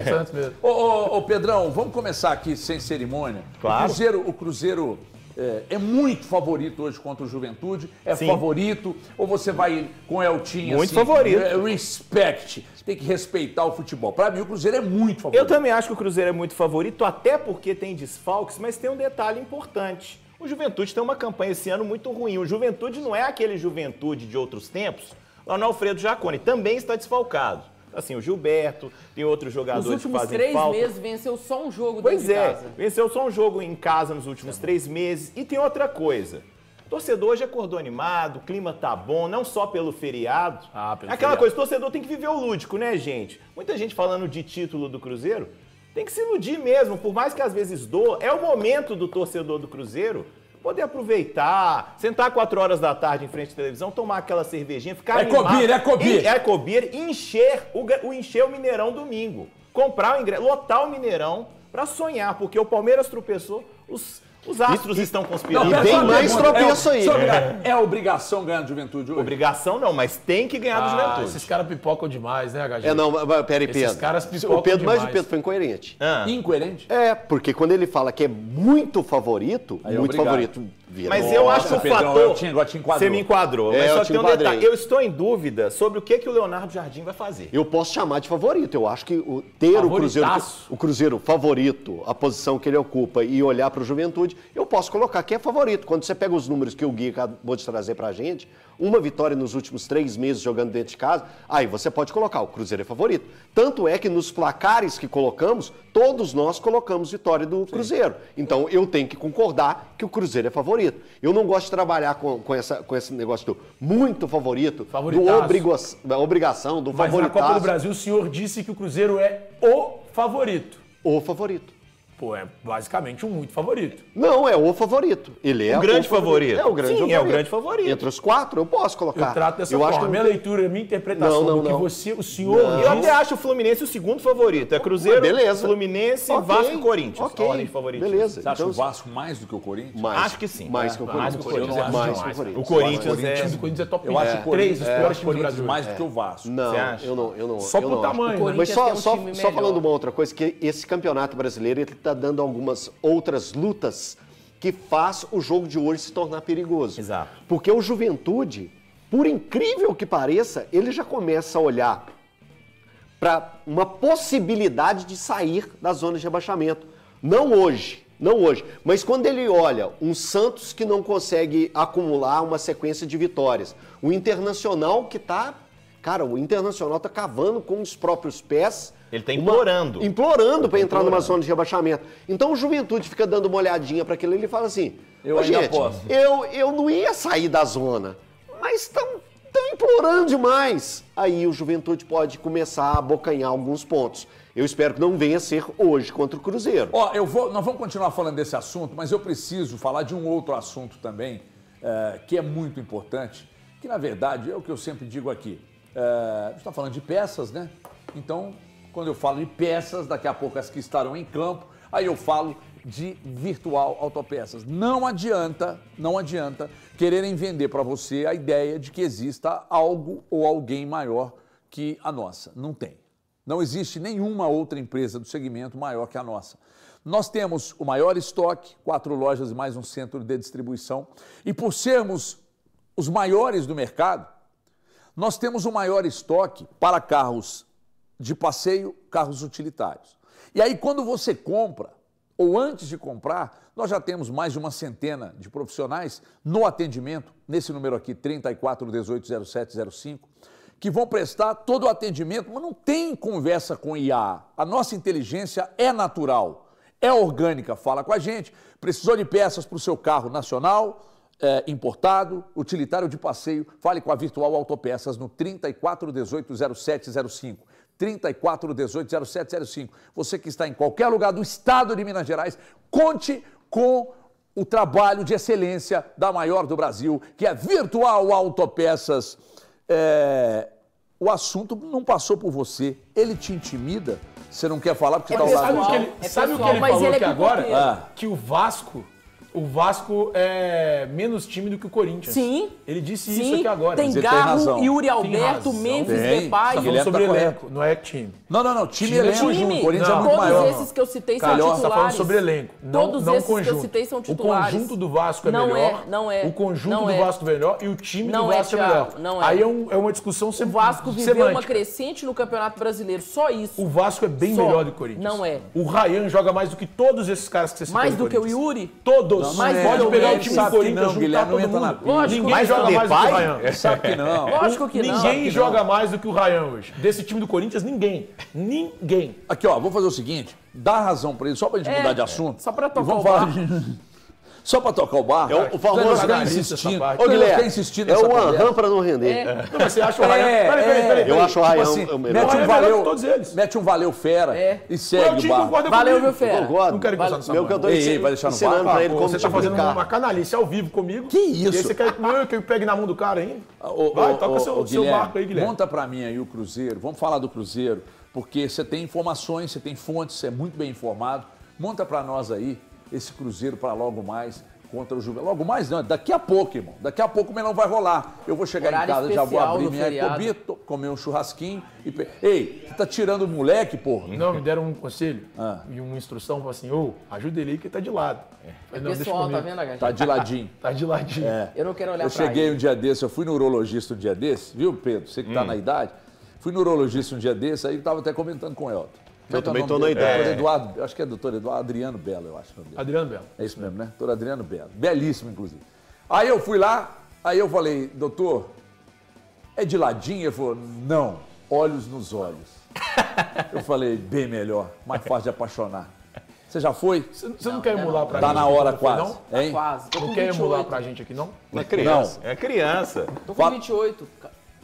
Santos mesmo. Ô, Pedrão, vamos começar aqui sem cerimônia. Claro. O Cruzeiro é muito favorito hoje contra o Juventude? É Sim. favorito? Ou você vai com Eltinho Muito assim, favorito. Respect. Você tem que respeitar o futebol. Para mim, o Cruzeiro é muito favorito. Eu também acho que o Cruzeiro é muito favorito, até porque tem desfalques, mas tem um detalhe importante. O Juventude tem uma campanha esse ano muito ruim. O Juventude não é aquele Juventude de outros tempos. Lá no Alfredo Jaconi também está desfalcado. Assim, o Gilberto, tem outros jogadores que fazem falta. Nos últimos 3 meses venceu só um jogo dentro Pois de é, casa. venceu só um jogo em casa nos últimos 3 meses. E tem outra coisa. O torcedor hoje acordou animado, o clima tá bom, não só pelo feriado. Pelo Aquela feriado. coisa, o torcedor tem que viver o lúdico, né, gente? Muita gente falando de título do Cruzeiro, tem que se iludir mesmo, por mais que às vezes doa. É o momento do torcedor do Cruzeiro poder aproveitar, sentar 4 horas da tarde em frente à televisão, tomar aquela cervejinha, ficar animado. É cobir, encher o Mineirão domingo. Comprar o ingresso, lotar o Mineirão pra sonhar, porque o Palmeiras tropeçou, os astros estão conspirando. Não, E tem mais tropeço aí. É obrigação ganhar do Juventude hoje? Obrigação não, mas tem que ganhar do Juventude. Esses caras pipocam demais, né, HG? Peraí, Pedro. Esses caras pipocam O Pedro, mas demais. o Pedro foi incoerente. Incoerente? Porque quando ele fala que é muito favorito, Aí, muito obrigado. favorito vira. Mas eu acho que o Pedrão, fator... eu te enquadrou. Você me enquadrou, mas eu só te tem um enquadrei. detalhe. Eu estou em dúvida sobre o que o Leonardo Jardim vai fazer. Eu posso chamar de favorito. Eu acho que ter o Cruzeiro favorito, a posição que ele ocupa e olhar para o Juventude, eu posso colocar que é favorito. Quando você pega os números que o Gui acabou de trazer para a gente, uma vitória nos últimos 3 meses jogando dentro de casa, aí você pode colocar, o Cruzeiro é favorito. Tanto é que nos placares que colocamos, todos nós colocamos vitória do Cruzeiro. Então eu tenho que concordar que o Cruzeiro é favorito. Eu não gosto de trabalhar com esse negócio do muito favorito, da obrigação, do Mas favoritaço. na Copa do Brasil o senhor disse que o Cruzeiro é o favorito. O favorito. Pô, é basicamente um muito favorito. Não, é o favorito. Ele é O grande favorito. É o grande Sim, favorito. é o grande favorito. Entre os 4, eu posso colocar. Eu trato dessa forma. A minha leitura, a minha interpretação do que o senhor Eu até acho o Fluminense o segundo favorito. É Cruzeiro, beleza. Fluminense, Vasco e Corinthians. Ok, A ordem de favoritos. beleza. Você acha Então, o Vasco mais do que o Corinthians? Acho que sim. Mais que o mais Corinthians. que o Corinthians. Eu não Mais acho que o Corinthians. O Corinthians O time do Corinthians é top Eu acho o 3 Corinthians, dos eu piores acho o times do Corinthians Brasil. mais do que o Vasco. Não, Você acha? eu não. Só eu pro não acho. tamanho. O Mas Corinthians Mas tem um time só melhor. falando uma outra coisa, que esse campeonato brasileiro ele está dando algumas outras lutas que faz o jogo de hoje se tornar perigoso. Exato. Porque o Juventude, por incrível que pareça, ele já começa a olhar para uma possibilidade de sair da zona de rebaixamento. Não hoje, mas quando ele olha um Santos que não consegue acumular uma sequência de vitórias, o Internacional que está... Cara, o Internacional está cavando com os próprios pés. Ele está implorando. Implorando para entrar numa zona de rebaixamento. Então o Juventude fica dando uma olhadinha para aquilo e ele fala assim: Eu ainda gente, posso. eu não ia sair da zona, mas estão implorando demais. Aí o Juventude pode começar a abocanhar alguns pontos. Eu espero que não venha a ser hoje contra o Cruzeiro. Ó, nós vamos continuar falando desse assunto, mas eu preciso falar de um outro assunto também, que é muito importante, que na verdade é o que eu sempre digo aqui. A gente está falando de peças, né? Então, quando eu falo de peças, daqui a pouco as que estarão em campo, aí eu falo de Virtual Autopeças. Não adianta quererem vender para você a ideia de que exista algo ou alguém maior que a nossa. Não tem. Não existe nenhuma outra empresa do segmento maior que a nossa. Nós temos o maior estoque, 4 lojas e mais um centro de distribuição. E por sermos os maiores do mercado, nós temos o maior estoque para carros de passeio, carros utilitários. E aí, quando você compra, ou antes de comprar, nós já temos mais de uma centena de profissionais no atendimento, nesse número aqui, 34180705, que vão prestar todo o atendimento, mas não tem conversa com IA. A nossa inteligência é natural, é orgânica, fala com a gente. Precisou de peças para o seu carro nacional, importado, utilitário de passeio, fale com a Virtual Autopeças no 34180705. 34180705. Você que está em qualquer lugar do estado de Minas Gerais, conte com o trabalho de excelência da maior do Brasil, que é Virtual Autopeças. O assunto não passou por você, ele te intimida, você não quer falar porque está ao lado. Sabe o que ele falou aqui agora? Que o Vasco o Vasco é menos time do que o Corinthians. Sim. Ele disse isso aqui agora. Tem Você tem Garro, razão. Yuri Tem Alberto, razão. Memphis Tem. Depay. Tá falando Guilherme sobre tá elenco, não é time. Não, time Time é elenco. time. O Corinthians é Não. muito Todos maior. esses que eu citei são Calhão, titulares. você tá falando sobre elenco. Não, Todos não esses que eu conjunto. citei são O titulares. conjunto do Vasco é Não melhor. não é. O conjunto Não do é. Vasco é melhor e o time Não do é, Vasco é Thiago, melhor. não é. Aí é uma discussão O Vasco viveu semântica. uma crescente no Campeonato Brasileiro, só isso. O Vasco é bem Só. melhor do que o Corinthians. Não é. O Ryan joga mais do que todos esses caras que você citou. Mais do do que o Corinthians. Yuri? Todos. Mais do Pode que o pegar o Yuri. time Sabe do que Corinthians, não, juntar Guilherme não todo entra na mundo. pilha. Lógico. Ninguém Mais joga o mais do que o Depay? Ryan. Sabe que não. Lógico que não. Ninguém joga mais do que o Ryan hoje. Desse time do Corinthians, ninguém. Ninguém. Aqui, ó, vou fazer o seguinte. Dá razão pra ele, só pra gente mudar de assunto. só pra E tocar vamos o falar barco. de- Só pra tocar o barco. É o famoso Você ficar analista, insistindo. essa parte. Ô, Você Guilherme, ficar insistindo é nessa o conversa. Anran pra não render. Não, mas você acha o Ryan... Peraí. Eu acho o Tipo Ryan assim, o melhor. mete O Ryan um é melhor que valeu, todos eles. mete um valeu fera É. e O segue o time barco. concorda Valeu, comigo. meu fera. Concordo. Não quero que você Meu que eu tô Ei, vai deixar no ensinando barco? pra ele Pô, como você tá fazendo multiplicar. uma canalice ao vivo comigo. Que isso? E aí você quer que eu pegue na mão do cara ainda? Vai, toca seu Guilherme, barco aí, Guilherme. Monta pra mim aí o Cruzeiro. Vamos falar do Cruzeiro, porque você tem informações, você tem fontes, você é muito bem informado. Monta pra nós aí esse Cruzeiro pra logo mais contra o Juventude. Logo mais não, daqui a pouco, irmão. Daqui a pouco o melão vai rolar. Eu vou chegar Horário em casa, já vou especial abrir do minha feriado. cobito, comer um churrasquinho e... Ei, você tá tirando o moleque, porra? Não, me deram um conselho Ah. e uma instrução, falaram assim, ajuda ele aí que ele tá de lado. Falei, não, deixa Pessoal, tá comigo. vendo, H? Tá de ladinho. Tá de ladinho. Eu não quero olhar Eu pra cheguei ele. um dia desse, eu fui no urologista um dia desse, viu, Pedro? Você que tá na idade. Fui no urologista um dia desse, aí eu tava até comentando com o Elton. Eu também Como é tô que é o na nome dele? idade. Doutor Eduardo, acho que é doutor Eduardo, Adriano Belo, eu acho. o nome dele. Adriano Belo. É isso mesmo, né? Doutor Adriano Belo. Belíssimo, inclusive. Aí eu fui lá, aí eu falei, doutor, é de ladinho? Ele falou, não, olhos nos olhos. Eu falei, bem melhor, mais fácil de apaixonar. Você já foi? Você não quer emular pra Tá gente? na hora Não foi, quase, Não, hein? Quase. Tô não com quer emular 28. pra gente aqui, não? Uma criança. É criança. Tô com 28.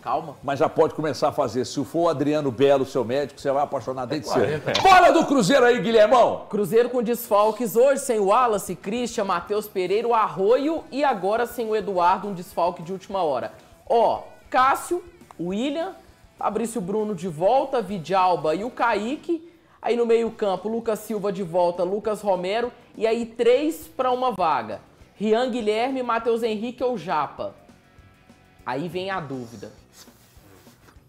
Calma. Mas já pode começar a fazer. Se for o Adriano Belo, seu médico, você vai apaixonar desde cedo. 40. Fala do Cruzeiro aí, Guilhermão! Cruzeiro com desfalques hoje, sem o Wallace, Christian, Matheus Pereira, o Arroio e agora sem o Eduardo, um desfalque de última hora. Ó, Cássio, William, Fabrício Bruno de volta, Vidalba e o Kaique. Aí no meio-campo, Lucas Silva de volta, Lucas Romero. E aí 3 para uma vaga. Rian Guilherme, Matheus Henrique ou Japa. Aí vem a dúvida.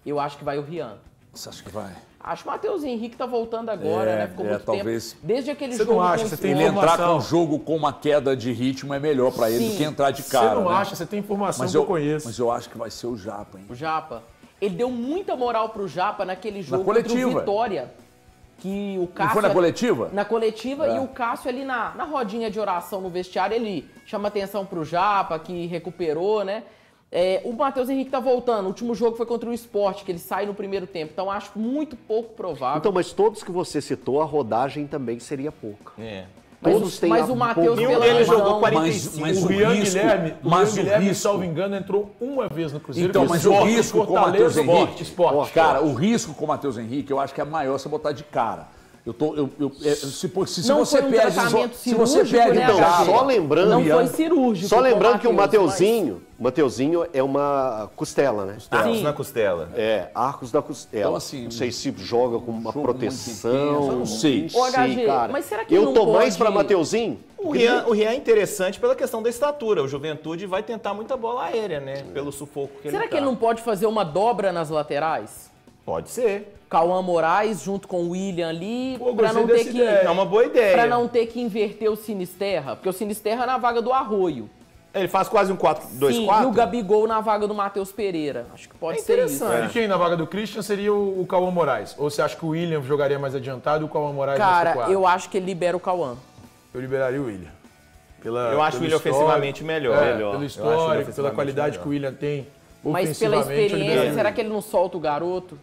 Eu acho que vai o Rian. Você acha que vai? Acho que o Matheus Henrique tá voltando agora, né? Ficou muito talvez. tempo. Desde aquele Você jogo não acha? com o Você tem Ele Sport. entrar com informação. um jogo com uma queda de ritmo é melhor pra ele do Sim. que entrar de Você cara. não né? acha, você tem informação Mas que eu conheço. Mas eu acho que vai ser o Japa, hein? O Japa. Ele deu muita moral pro Japa naquele jogo contra o coletiva. Vitória. Que o Cássio... Não foi na coletiva? Na coletiva, É. e o Cássio ali na rodinha de oração no vestiário, ele chama atenção pro Japa, que recuperou, né? O Matheus Henrique tá voltando. O último jogo foi contra o Sport, que ele sai no primeiro tempo. Então acho muito pouco provável. Então, mas todos que você citou, a rodagem também seria pouca. É. Todos têm mas a o Matheus, Nenhum pela deles lesão- jogou 45. Mas O o Rian risco- Guilherme, mas o Guilherme, risco- salvo engano, entrou uma vez no Cruzeiro. Então, que mas Sport, o risco com o Fortaleza, Matheus Henrique... Sport. Cara, o risco com o Matheus Henrique, eu acho que é maior você botar de cara. Se Não você foi um perde... tratamento Se você cirúrgico, perde né, o Então, Gabi? Japa... só lembrando... Não foi cirúrgico. Só com lembrando que o Matheus, Mateuzinho é uma costela, né? Arcos Sim. na costela. É, arcos da costela. Então, assim, não sei se joga com uma jogo muito proteção. intenso, eu não sei. Ô, HG, mas será que eu ele não tô mais pode- pra Mateuzinho? O Rian é interessante pela questão da estatura. O Juventude vai tentar muita bola aérea, né? Pelo sufoco que ele Será tá. que ele não pode fazer uma dobra nas laterais? Pode ser. Cauã Moraes junto com o William ali, Pô, pra gostei não ter dessa que... ideia. É uma boa ideia. Pra não ter que inverter o Sinisterra, porque o Sinisterra é na vaga do Arroio. Ele faz quase um 4-2-4. Sim, e o Gabigol na vaga do Matheus Pereira. Acho que pode É ser isso. interessante. E quem na vaga do Christian seria o Cauã Moraes? Ou você acha que o William jogaria mais adiantado e o Cauã Moraes mais Cara, recuado? eu acho que ele libera o Cauã. Eu liberaria o William. Eu acho o William ofensivamente melhor. Pelo Eu acho ele histórico, pela ofensivamente qualidade melhor. que o William tem. Mas pela ofensivamente, eu experiência, liberaria. será que ele não solta o garoto?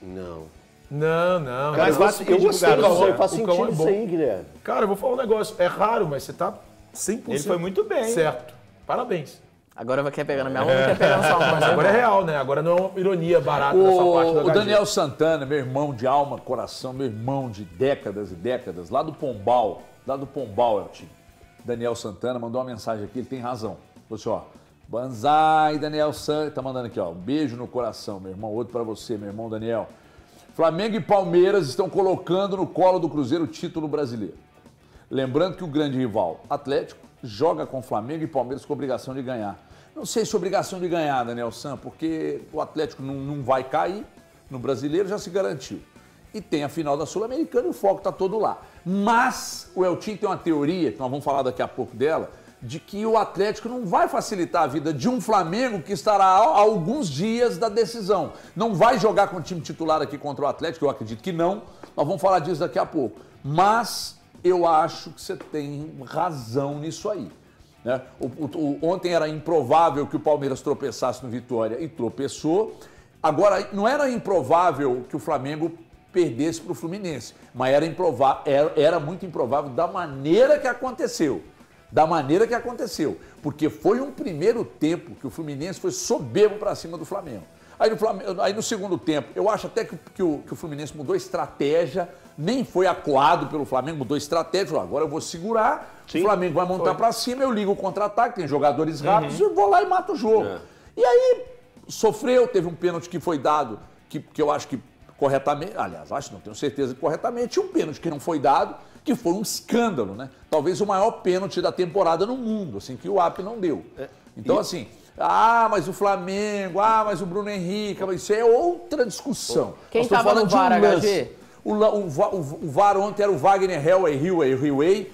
Não. Não. Mas eu basta pedir pro gostei garoto. disso aí, faz O Cauã sentido é isso bom. aí, Guilherme. Cara, eu vou falar um negócio. É raro, mas você tá 100% Ele foi muito bem. certo. Parabéns. Agora quer pegar na minha mão, não quer pegar na sua mão. Mas agora é real, né? Agora não é uma ironia barata da sua parte do O HG. Daniel Santana, meu irmão de alma, coração, meu irmão de décadas e décadas, lá do Pombal, Eltinho. Daniel Santana mandou uma mensagem aqui, ele tem razão. Falou assim, ó, banzai, Daniel Santana, tá mandando aqui, ó, um beijo no coração, meu irmão, outro pra você, meu irmão Daniel. Flamengo e Palmeiras estão colocando no colo do Cruzeiro o título brasileiro. Lembrando que o grande rival Atlético joga com o Flamengo e Palmeiras com obrigação de ganhar. Não sei se obrigação de ganhar, Daniel San, porque o Atlético não vai cair no Brasileiro, já se garantiu. E tem a final da Sul-Americana e o foco está todo lá. Mas o Eltinho tem uma teoria, que nós vamos falar daqui a pouco dela, de que o Atlético não vai facilitar a vida de um Flamengo que estará a alguns dias da decisão. Não vai jogar com o time titular aqui contra o Atlético, eu acredito que não. Nós vamos falar disso daqui a pouco. Mas eu acho que você tem razão nisso aí. Né? Ontem era improvável que o Palmeiras tropeçasse no Vitória e tropeçou. Agora, não era improvável que o Flamengo perdesse para o Fluminense, mas era muito improvável da maneira que aconteceu. Da maneira que aconteceu. Porque foi um primeiro tempo que o Fluminense foi soberbo para cima do Flamengo. Aí no segundo tempo, eu acho até que o Fluminense mudou estratégia, nem foi acuado pelo Flamengo, mudou estratégia, falou, agora eu vou segurar, sim, o Flamengo vai montar para cima, eu ligo o contra-ataque, tem jogadores rápidos, eu vou lá e mato o jogo. E aí sofreu, teve um pênalti que foi dado, que eu acho que corretamente, aliás, acho não, tenho certeza que corretamente, um pênalti que não foi dado, que foi um escândalo, né? Talvez o maior pênalti da temporada no mundo, assim, que o AP não deu. Então, assim, mas o Flamengo, mas o Bruno Henrique, isso é outra discussão. Quem estava no VAR, HG? O VAR ontem era o Wagner Hellway.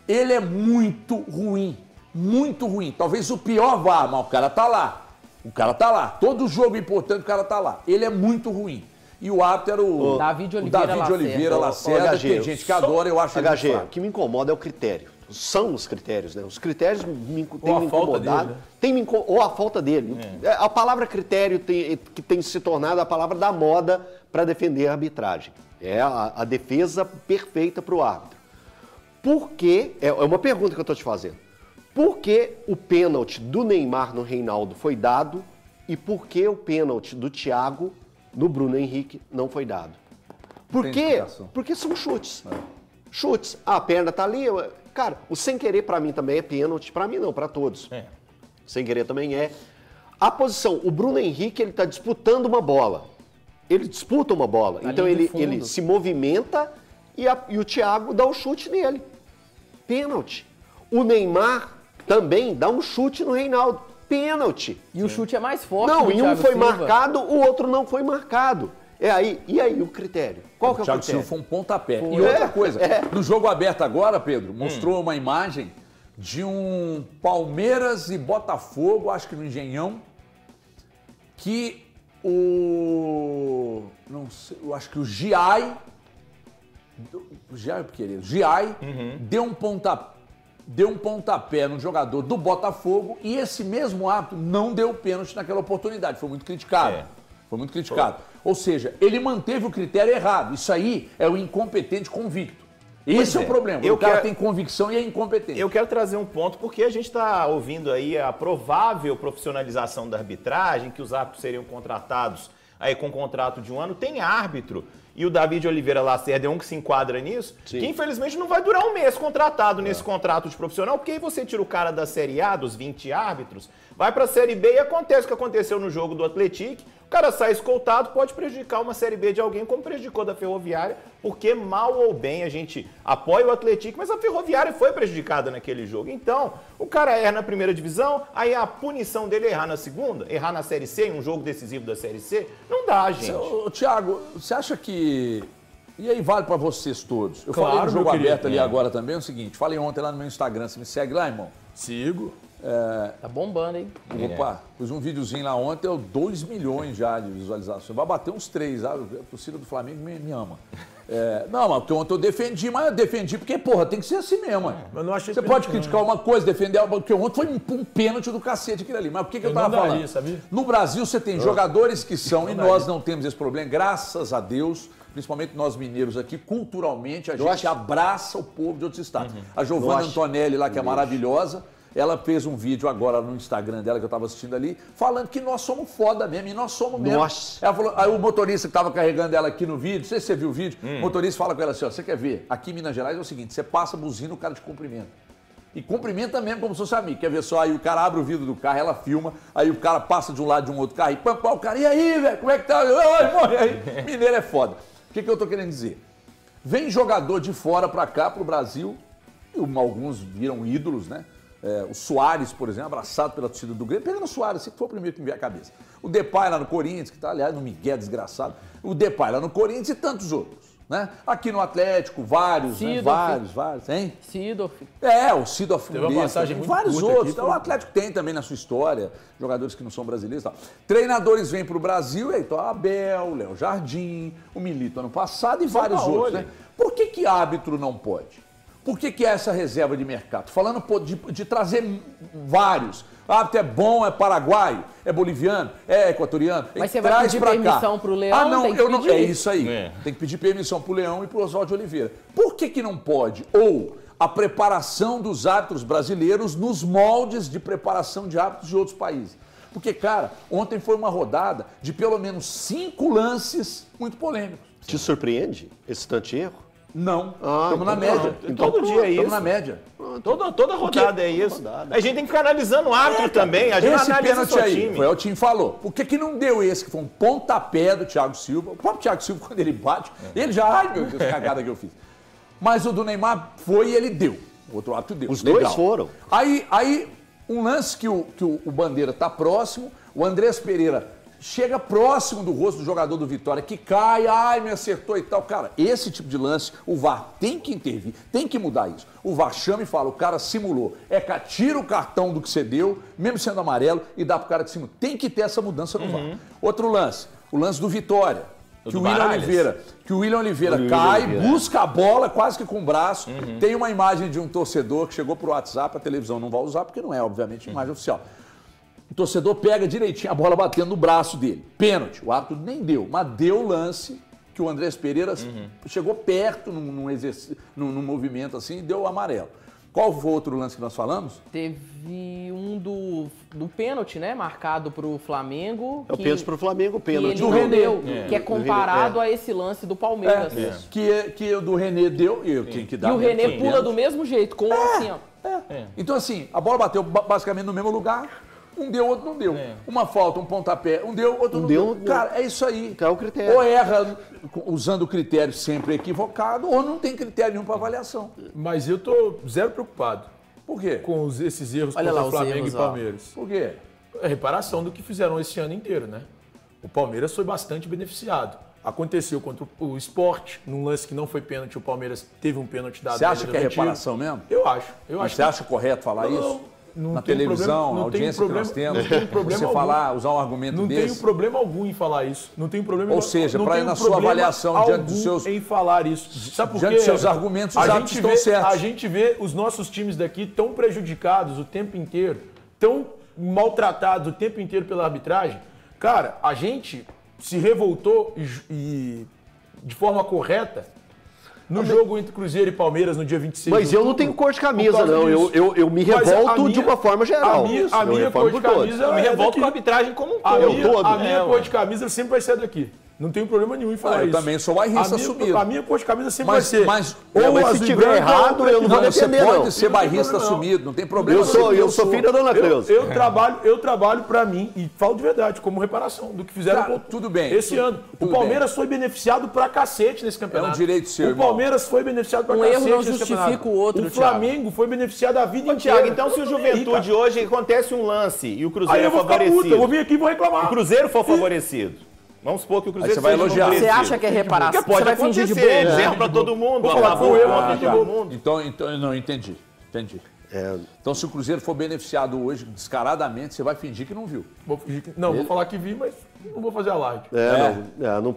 Ele é muito ruim, muito ruim. Talvez o pior VAR, mas o cara tá lá. O cara tá lá. Todo jogo importante o cara tá lá. Ele é muito ruim. E o árbitro era o David Oliveira Lacerda, que tem gente que adora, eu acho HG, o que me incomoda é o critério. São os critérios, né? Os critérios têm me incomodado. Ou a falta dele. A palavra critério que tem se tornado a palavra da moda para defender a arbitragem. É a defesa perfeita para o árbitro. Por que, é uma pergunta que eu estou te fazendo, por que o pênalti do Neymar no Reinaldo foi dado e por que o pênalti do Thiago no Bruno Henrique não foi dado? Por quê? Porque são chutes. Chutes. A perna tá ali. Cara, o sem querer para mim também é pênalti. Para mim não, para todos. Sem querer também é. A posição, o Bruno Henrique, ele tá disputando uma bola. Ele disputa uma bola. Então ele se movimenta e o Thiago dá um chute nele. Pênalti. O Neymar também dá um chute no Reinaldo. Pênalti. E o chute é mais forte. Não, e um foi marcado, o outro não foi marcado. E aí o critério? Qual que é o critério? Thiago Silva foi um pontapé. E outra coisa, no jogo aberto agora, Pedro, mostrou uma imagem de um Palmeiras e Botafogo, acho que no Engenhão, que não sei, eu acho que o Giai deu um pontapé no jogador do Botafogo e esse mesmo árbitro não deu pênalti naquela oportunidade. Foi muito criticado. Foi muito criticado. Ou seja, ele manteve o critério errado. Isso aí é o incompetente convicto. Esse é o problema. O cara tem convicção e é incompetente. Eu quero trazer um ponto, porque a gente está ouvindo aí a provável profissionalização da arbitragem, que os árbitros seriam contratados aí com um contrato de um ano. Tem árbitro, e o David Oliveira Lacerda é um que se enquadra nisso, que infelizmente não vai durar um mês contratado nesse contrato de profissional, porque aí você tira o cara da Série A, dos 20 árbitros, vai para a Série B e acontece o que aconteceu no jogo do Atlético. O cara sai escoltado, pode prejudicar uma Série B de alguém, como prejudicou da Ferroviária, porque mal ou bem a gente apoia o Atlético, mas a Ferroviária foi prejudicada naquele jogo. Então, o cara erra na primeira divisão, aí a punição dele é errar na segunda, errar na Série C, em um jogo decisivo da Série C, não dá, gente. Thiago, você acha que... E aí vale para vocês todos. Eu falei no jogo aberto ali agora também, é o seguinte, falei ontem lá no meu Instagram, você me segue lá, irmão? Sigo. Tá bombando, hein? Opa, pus um videozinho lá ontem, 2 milhões já de visualizações. Vai bater uns 3, a torcida do Flamengo me ama. Não, mas ontem eu defendi, porque, porra, tem que ser assim mesmo. Eu não achei você pode criticar uma coisa, defender, porque ontem foi um pênalti do cacete aquilo ali. Mas por que eu tava falando? Sabia? No Brasil você tem jogadores que são, e nós não temos esse problema, graças a Deus, principalmente nós mineiros aqui, culturalmente, a gente abraça o povo de outros estados. A Giovanna Antonelli lá, que é maravilhosa, ela fez um vídeo agora no Instagram dela, que eu estava assistindo ali, falando que nós somos foda mesmo, e nós somos mesmo. Nossa. Ela falou, aí o motorista que estava carregando ela aqui no vídeo, não sei se você viu o vídeo, o motorista fala com ela assim, ó, você quer ver? Aqui em Minas Gerais é o seguinte, você passa buzina, o cara te cumprimenta. E cumprimenta mesmo como se fosse amigo. Quer ver só? Aí o cara abre o vidro do carro, ela filma, aí o cara passa de um lado de um outro carro, e pam, o cara, e aí, velho, como é que tá? Oi, aí. Mineiro é foda. O que eu tô querendo dizer? Vem jogador de fora pra cá, pro Brasil, e alguns viram ídolos, né? O Soares, por exemplo, abraçado pela torcida do Grêmio, pegando o Soares, que foi o primeiro que me veio à cabeça. O Depay lá no Corinthians, que está, aliás, no Miguel desgraçado. O Depay lá no Corinthians e tantos outros. Né? Aqui no Atlético, vários, né? vários, hein? Sidorf. O Sidorf. Teve uma passagem muito vários curta outros. aqui, Então, o Atlético tem também na sua história jogadores que não são brasileiros e tal. Treinadores vêm para o Brasil, e aí tá o Abel, o Léo Jardim, o Milito ano passado e vários outros. Né? Por que árbitro não pode? Por que é essa reserva de mercado? Falando de trazer vários. Árbitro é bom, é paraguaio, é boliviano, é equatoriano. Mas você vai pedir permissão pro Leão? Ah, não, tem que eu não. pedir. É isso aí. Tem que pedir permissão pro Leão e pro Oswaldo de Oliveira. Por que não pode? Ou a preparação dos árbitros brasileiros nos moldes de preparação de árbitros de outros países. Porque, cara, ontem foi uma rodada de pelo menos 5 lances muito polêmicos. Te surpreende esse tanto de erro? Não. Estamos na média. Todo dia é isso. Estamos na média. Toda rodada é isso. A gente tem que ficar analisando o árbitro também. A gente esse analisa pênalti o seu aí, time. foi o Tim falou. Por que não deu esse, que foi um pontapé do Thiago Silva? O próprio Thiago Silva, quando ele bate, ele já, ai meu Deus, que cagada que eu fiz. Mas o do Neymar foi e ele deu. O outro árbitro deu. Os dois foram. Aí um lance que o Bandeira tá próximo, o Andrés Pereira chega próximo do rosto do jogador do Vitória, que cai, ai, me acertou e tal. Cara, esse tipo de lance, o VAR tem que intervir, tem que mudar isso. O VAR chama e fala, o cara simulou. Tira o cartão do que você deu, mesmo sendo amarelo, e dá pro cara que simulou. Tem que ter essa mudança no VAR. Outro lance, o lance do Vitória. Que o William Oliveira cai, busca a bola quase que com o braço. Tem uma imagem de um torcedor que chegou pro WhatsApp, a televisão não vai usar, porque não é, obviamente, imagem oficial. O torcedor pega direitinho a bola batendo no braço dele. Pênalti. O árbitro nem deu, mas deu o lance que o Andrés Pereira chegou perto num movimento assim e deu o amarelo. Qual foi o outro lance que nós falamos? Teve um do pênalti, né? Marcado pro Flamengo. É o pênalti pro Flamengo, o pênalti do René. Que é comparado a esse lance do Palmeiras. Que o do René deu e eu tenho que dar. E o René pula do mesmo jeito, com assim, ó. Então assim, a bola bateu basicamente no mesmo lugar. Um deu, outro não deu. Uma falta, um pontapé, um deu, outro não deu. Cara, é isso aí. É o critério. Ou erra usando o critério sempre equivocado, ou não tem critério nenhum para avaliação. Mas eu tô zero preocupado. Por quê? Com esses erros Olha contra lá o Flamengo erros, e Palmeiras. Por quê? É reparação do que fizeram esse ano inteiro, né? O Palmeiras foi bastante beneficiado. Aconteceu contra o Sport, num lance que não foi pênalti, o Palmeiras teve um pênalti dado. Você acha que é reparação mesmo? Eu acho. Você acha correto falar isso? Não na tem televisão, problema, a audiência que nós temos, não tem problema você algum. falar, usar um argumento não desse. Não tenho problema algum em falar isso. Não tenho problema. Ou seja, não para ir na sua avaliação diante dos seus, em falar isso. Sabe por quê? Diante dos seus argumentos, os árbitros estão certos. A gente vê os nossos times daqui tão prejudicados o tempo inteiro, tão maltratados o tempo inteiro pela arbitragem. Cara, a gente se revoltou e de forma correta no jogo entre Cruzeiro e Palmeiras no dia 26 Mas de outubro, eu não tenho cor de camisa, não. Eu me revolto de uma forma geral. A minha cor de camisa eu me revolto com a arbitragem como um todo. A minha cor de camisa sempre vai ser daqui. Não tenho problema nenhum em falar isso. Eu também sou bairrista assumido. A minha cor de camisa sempre vai ser. Mas se tiver errado, eu não vou defender, não. Você pode ser bairrista assumido, não tem problema. Eu sou filho da Dona Cleusa. Eu trabalho pra mim, e falo de verdade, como reparação do que fizeram tudo bem, esse ano. O Palmeiras foi beneficiado pra cacete nesse campeonato. É um direito seu, O Palmeiras foi beneficiado pra cacete nesse campeonato. Um erro não justifica o outro, O Flamengo foi beneficiado a vida inteira. Thiago, então se o Juventude hoje acontece um lance e o Cruzeiro é favorecido. Eu vou vir aqui e vou reclamar. O Cruzeiro for favorecido. Vamos supor que o Cruzeiro vai elogiar. Você acha que é reparação? Porque pode acontecer, fingir de bobo? exemplo pra todo mundo. Vou falar com eu, Então, não, entendi. Então, se o Cruzeiro for beneficiado hoje, descaradamente, você vai fingir que não viu. Vou falar que vi, mas não vou fazer a live.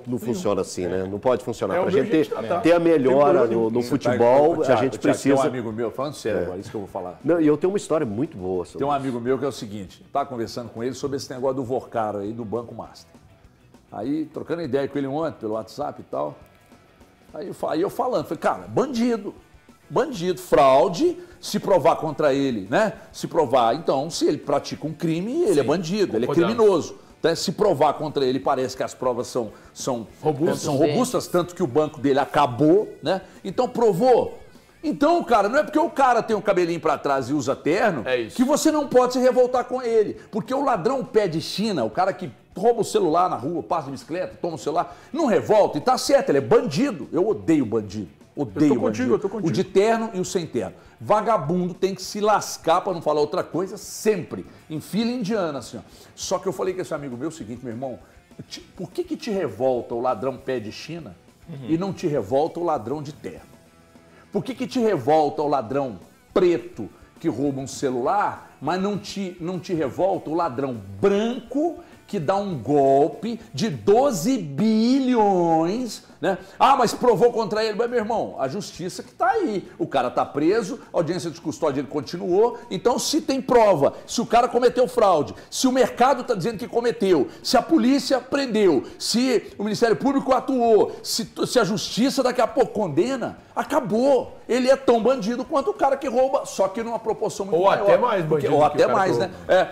Não funciona assim, né? Não pode funcionar. É Pra o gente meu jeito de tratar. ter a melhora Tem no futebol, a gente precisa... Tem um amigo meu, falando sério agora, isso que eu vou falar. Não, e eu tenho uma história muito boa sobre Tem um amigo meu que é o seguinte, estava conversando com ele sobre esse negócio do Vorcaro aí, do Banco Master. Aí, trocando ideia com ele ontem, pelo WhatsApp e tal, aí eu falando, falei, cara, bandido, fraude, se provar contra ele, né? Se provar, então, se ele pratica um crime, ele é bandido, ele é criminoso. Então, se provar contra ele, parece que as provas são robustas, tanto que o banco dele acabou, né? Então, provou. Então, cara, não é porque o cara tem um cabelinho pra trás e usa terno que você não pode se revoltar com ele. Porque o ladrão pé de China, o cara que rouba o celular na rua, passa de bicicleta, toma o celular, não revolta. E tá certo, ele é bandido. Eu odeio bandido. Odeio Eu tô contigo, bandido. eu tô contigo. O de terno e o sem terno. Vagabundo tem que se lascar, pra não falar outra coisa, sempre. Em fila indiana, assim, ó. Só que eu falei com esse amigo meu o seguinte, meu irmão, por que te revolta o ladrão pé de China e não te revolta o ladrão de terno? Por que te revolta o ladrão preto que rouba um celular, mas não te revolta o ladrão branco que dá um golpe de 12 bilhões, né? Ah, mas provou contra ele. Mas, meu irmão, a justiça que tá aí. O cara tá preso, a audiência de custódia ele continuou. Então, se tem prova, se o cara cometeu fraude, se o mercado tá dizendo que cometeu, se a polícia prendeu, se o Ministério Público atuou, se a justiça daqui a pouco condena, acabou. Ele é tão bandido quanto o cara que rouba, só que numa proporção muito maior. Ou até mais bandido. Ou até mais, né?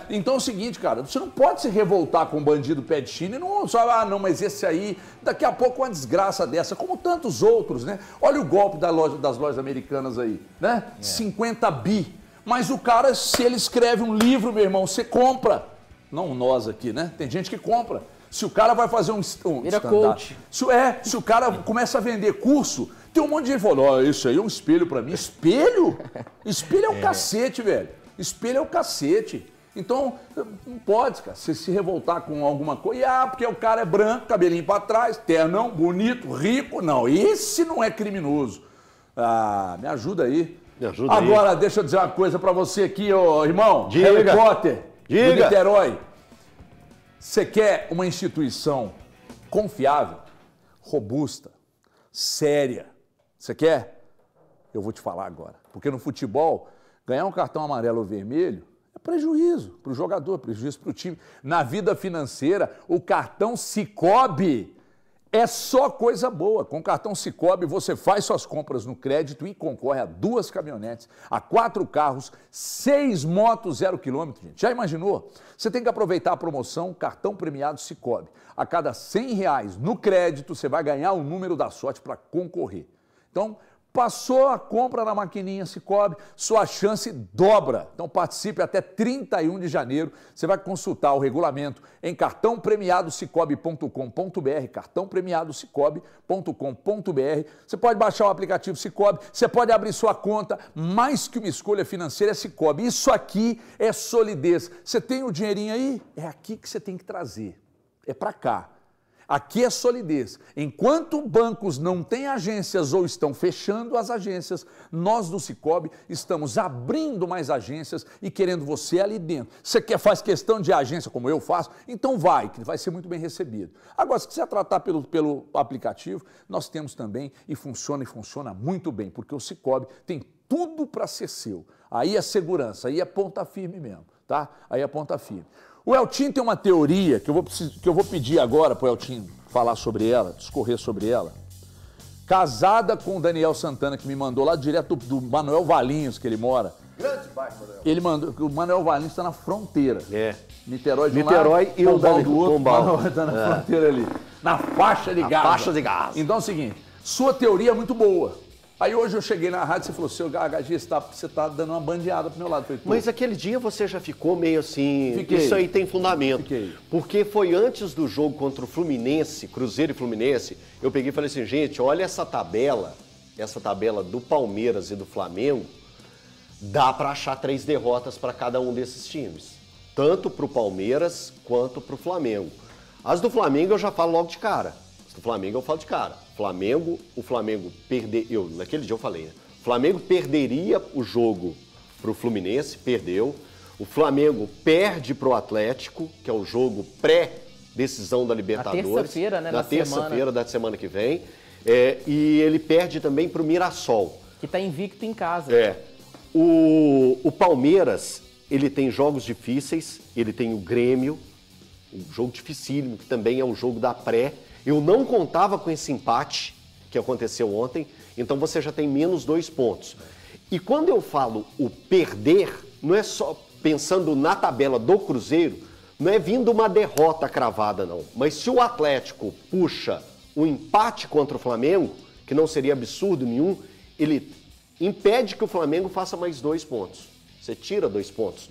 Então é o seguinte, cara, você não pode se revoltar com um bandido pé de China e não só, não, mas esse aí, daqui a pouco uma desgraça dessa, como tantos outros, né? Olha o golpe das lojas americanas aí, né? 50 bi. Mas o cara, se ele escreve um livro, meu irmão, você compra. Não nós aqui, né? Tem gente que compra. Se o cara vai fazer Vira coach. Se o cara começa a vender curso, tem um monte de gente falando, ó, isso aí é um espelho pra mim. Espelho? Espelho é o cacete, velho. Espelho é o cacete. Então, não pode, cara, você se revoltar com alguma coisa. E, porque o cara é branco, cabelinho pra trás, ternão, bonito, rico. Não, esse não é criminoso. Ah, me ajuda aí. Me ajuda Agora, aí. deixa eu dizer uma coisa pra você aqui, ô irmão. Diga. Harry Potter, Diga. do Niterói. Você quer uma instituição confiável, robusta, séria? Você quer? Eu vou te falar agora. Porque no futebol, ganhar um cartão amarelo ou vermelho é prejuízo para o jogador, prejuízo para o time. Na vida financeira, o cartão Sicoob é só coisa boa. Com o cartão Sicoob, você faz suas compras no crédito e concorre a 2 caminhonetes, a 4 carros, 6 motos 0 km, gente. Já imaginou? Você tem que aproveitar a promoção Cartão Premiado Sicoob. A cada R$100 no crédito, você vai ganhar o número da sorte para concorrer. Então, passou a compra na maquininha Sicoob, sua chance dobra. Então participe até 31 de janeiro. Você vai consultar o regulamento em cartãopremiadosicoob.com.br, cartãopremiadosicoob.com.br. Você pode baixar o aplicativo Sicoob, você pode abrir sua conta. Mais que uma escolha financeira é Sicoob. Isso aqui é solidez. Você tem o dinheirinho aí? É aqui que você tem que trazer. É para cá. Aqui é solidez. Enquanto bancos não têm agências ou estão fechando as agências, nós do Sicoob estamos abrindo mais agências e querendo você ali dentro. Você faz questão de agência, como eu faço? Então vai, que vai ser muito bem recebido. Agora, se quiser tratar pelo aplicativo, nós temos também e funciona muito bem, porque o Sicoob tem tudo para ser seu. Aí é segurança, aí é ponta firme mesmo, tá? Aí é ponta firme. O Eltinho tem uma teoria que eu vou pedir agora para o Eltinho falar sobre ela, discorrer sobre ela. Casada com o Daniel Santana, que me mandou lá direto do Manuel Valinhos, que ele mora. Grande bairro, Manuel. Ele mandou, o Manuel Valinhos está na fronteira. É. Niterói de um Niterói lado, e o Pombal do outro. Pombal. Manuel está na fronteira ali. Na faixa de Gaza. Faixa de Gaza. Então é o seguinte, sua teoria é muito boa. Aí hoje eu cheguei na rádio e você falou, seu HG, você tá dando uma bandeada pro meu lado. Falei, Mas aquele dia você já ficou meio assim, Fiquei. isso aí tem fundamento. Fiquei. Porque foi antes do jogo contra o Fluminense, Cruzeiro e Fluminense, eu peguei e falei assim, gente, olha essa tabela do Palmeiras e do Flamengo, dá para achar 3 derrotas para cada um desses times. Tanto pro Palmeiras quanto pro Flamengo. As do Flamengo eu já falo logo de cara. As do Flamengo eu falo de cara. O Flamengo perdeu, naquele dia eu falei, né? O Flamengo perderia o jogo pro Fluminense, perdeu. O Flamengo perde pro Atlético, que é o jogo pré-decisão da Libertadores. Na terça-feira, né? Na terça-feira da semana que vem. E ele perde também pro Mirassol. Que tá invicto em casa. O Palmeiras, ele tem jogos difíceis, ele tem o Grêmio, um jogo dificílimo, que também é o jogo da pré. Eu não contava com esse empate que aconteceu ontem, então você já tem menos 2 pontos. E quando eu falo o perder, não é só pensando na tabela do Cruzeiro, não é vindo uma derrota cravada, não. Mas se o Atlético puxa o empate contra o Flamengo, que não seria absurdo nenhum, ele impede que o Flamengo faça mais 2 pontos. Você tira 2 pontos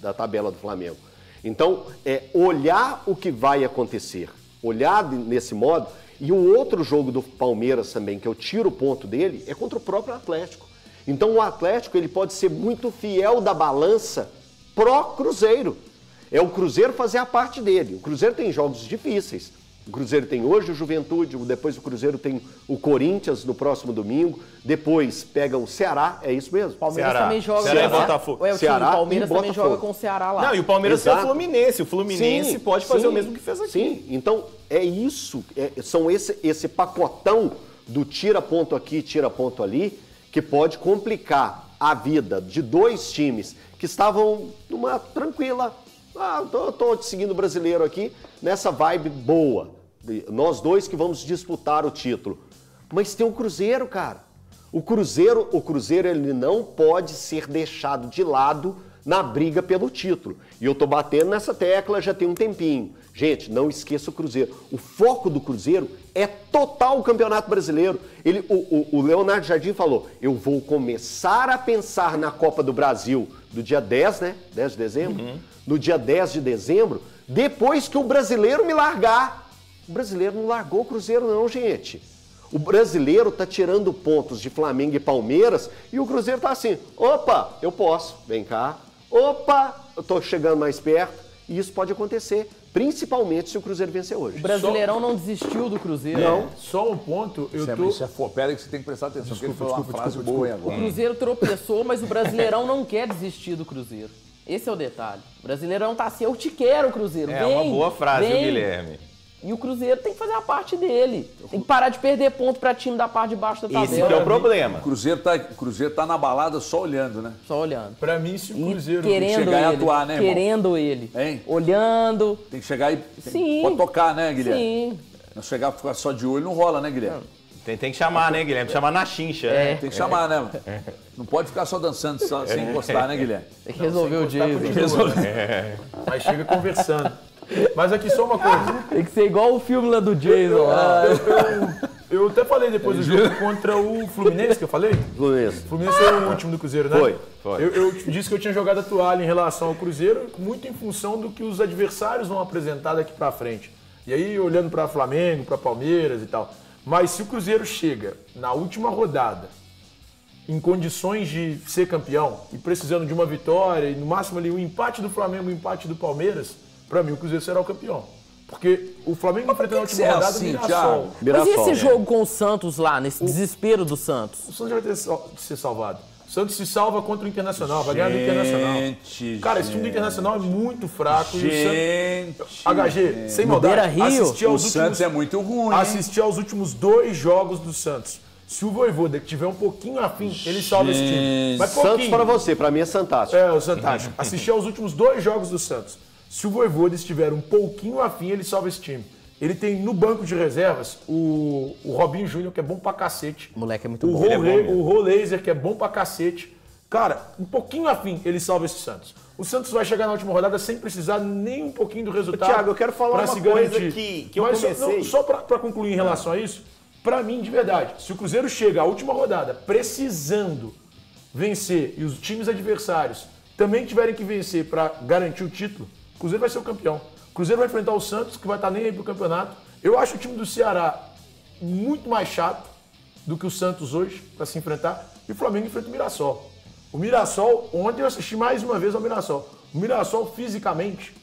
da tabela do Flamengo. Então, olhar o que vai acontecer. Olhar nesse modo, E o outro jogo do Palmeiras também, que eu tiro o ponto dele, é contra o próprio Atlético. Então o Atlético ele pode ser muito fiel da balança pró-Cruzeiro. É o Cruzeiro fazer a parte dele. O Cruzeiro tem jogos difíceis. O Cruzeiro tem hoje o Juventude, depois o Cruzeiro tem o Corinthians no próximo domingo, depois pega o Ceará, é isso mesmo? Palmeiras Ceará. também joga. Ceará e né? Botafogo. Ué, o Ceará time, Palmeiras e também Botafogo. joga com o Ceará lá. Não, e o Palmeiras tem o Exato. Fluminense. O Fluminense Sim, pode fazer sim, o mesmo que fez aqui. Sim, então é isso, são esse pacotão do tira ponto aqui, tira ponto ali, que pode complicar a vida de dois times que estavam numa tranquila, tô seguindo o brasileiro aqui, nessa vibe boa. Nós dois que vamos disputar o título. Mas tem o Cruzeiro, cara. O Cruzeiro ele não pode ser deixado de lado na briga pelo título. E eu tô batendo nessa tecla já tem um tempinho. Gente, não esqueça o Cruzeiro. O foco do Cruzeiro é total o Campeonato Brasileiro. O Leonardo Jardim falou, eu vou começar a pensar na Copa do Brasil do dia 10, né? 10 de dezembro. No dia 10 de dezembro, depois que o brasileiro me largar. O brasileiro não largou o Cruzeiro não, gente. O brasileiro tá tirando pontos de Flamengo e Palmeiras e o Cruzeiro tá assim, opa, eu posso, vem cá. Opa, eu tô chegando mais perto. E isso pode acontecer, principalmente se o Cruzeiro vencer hoje. O Brasileirão não desistiu do Cruzeiro. Não. Só um ponto, Isso é pera que você tem que prestar atenção, porque ele falou uma frase boa aí O agora. Cruzeiro tropeçou, mas o Brasileirão não quer desistir do Cruzeiro. Esse é o detalhe. O Brasileirão tá assim, eu te quero, Cruzeiro. É vem, uma boa frase, viu, vem. Guilherme? E o Cruzeiro tem que fazer a parte dele. Tem que parar de perder ponto pra time da parte de baixo da tabela. Esse que é o problema. O Cruzeiro tá na balada só olhando, né? Só olhando. Pra mim, se o E Cruzeiro... querendo chegar e ele. atuar, né, irmão? Querendo ele. Hein? Olhando. Tem que chegar e Sim. pode tocar, né, Guilherme? Sim. Não chegar e ficar só de olho não rola, né, Guilherme? Tem que chamar, né, Guilherme? Chamar na chincha, né? Tem que chamar, né? Mano? Não pode ficar só dançando sem encostar, né, Guilherme? Tem que resolver o Jason. Mas chega conversando. Mas aqui só uma coisa. Tem que ser igual o filme lá do Jason. lá. Eu até falei depois do jogo contra o Fluminense, que eu falei. Fluminense. O Fluminense foi o último do Cruzeiro, né? Foi. Eu disse que eu tinha jogado a toalha em relação ao Cruzeiro, muito em função do que os adversários vão apresentar daqui pra frente. E aí, olhando pra Flamengo, pra Palmeiras e tal. Mas se o Cruzeiro chega na última rodada, em condições de ser campeão, e precisando de uma vitória, e no máximo ali um empate do Flamengo, um empate do Palmeiras, pra mim o Cruzeiro será o campeão. Porque o Flamengo enfrentando a última rodada do Mirassol. Mas e esse jogo com o Santos lá, nesse desespero do Santos? O Santos já vai ter de ser salvado. O Santos se salva contra o Internacional, vai ganhar do Internacional. Cara, esse time do Internacional é muito fraco. E o Santos, HG, sem maldade, Beira-Rio, O Santos é muito ruim. assisti aos últimos 2 jogos do Santos. Se o Vojvoda que tiver um pouquinho afim, ele salva esse time. Mas Santos pouquinho. para você, para mim é fantástico. É, o Santástico. Assisti aos últimos 2 jogos do Santos. Se o Vojvoda estiver um pouquinho afim, ele salva esse time. Ele tem no banco de reservas o Robinho Júnior, que é bom pra cacete. O moleque é muito O bom. o Rolaser, que é bom pra cacete. Cara, um pouquinho afim, ele salva esse Santos. O Santos vai chegar na última rodada sem precisar nem um pouquinho do resultado. Thiago, eu quero falar pra uma se coisa garantir. que eu Mas comecei... Só pra concluir em relação a isso, pra mim, de verdade, se o Cruzeiro chega à última rodada precisando vencer e os times adversários também tiverem que vencer pra garantir o título, o Cruzeiro vai ser o campeão. O Cruzeiro vai enfrentar o Santos, que vai estar nem aí pro campeonato. Eu acho o time do Ceará muito mais chato do que o Santos hoje para se enfrentar. E o Flamengo enfrenta o Mirassol. O Mirassol, ontem eu assisti mais uma vez ao Mirassol. O Mirassol, fisicamente,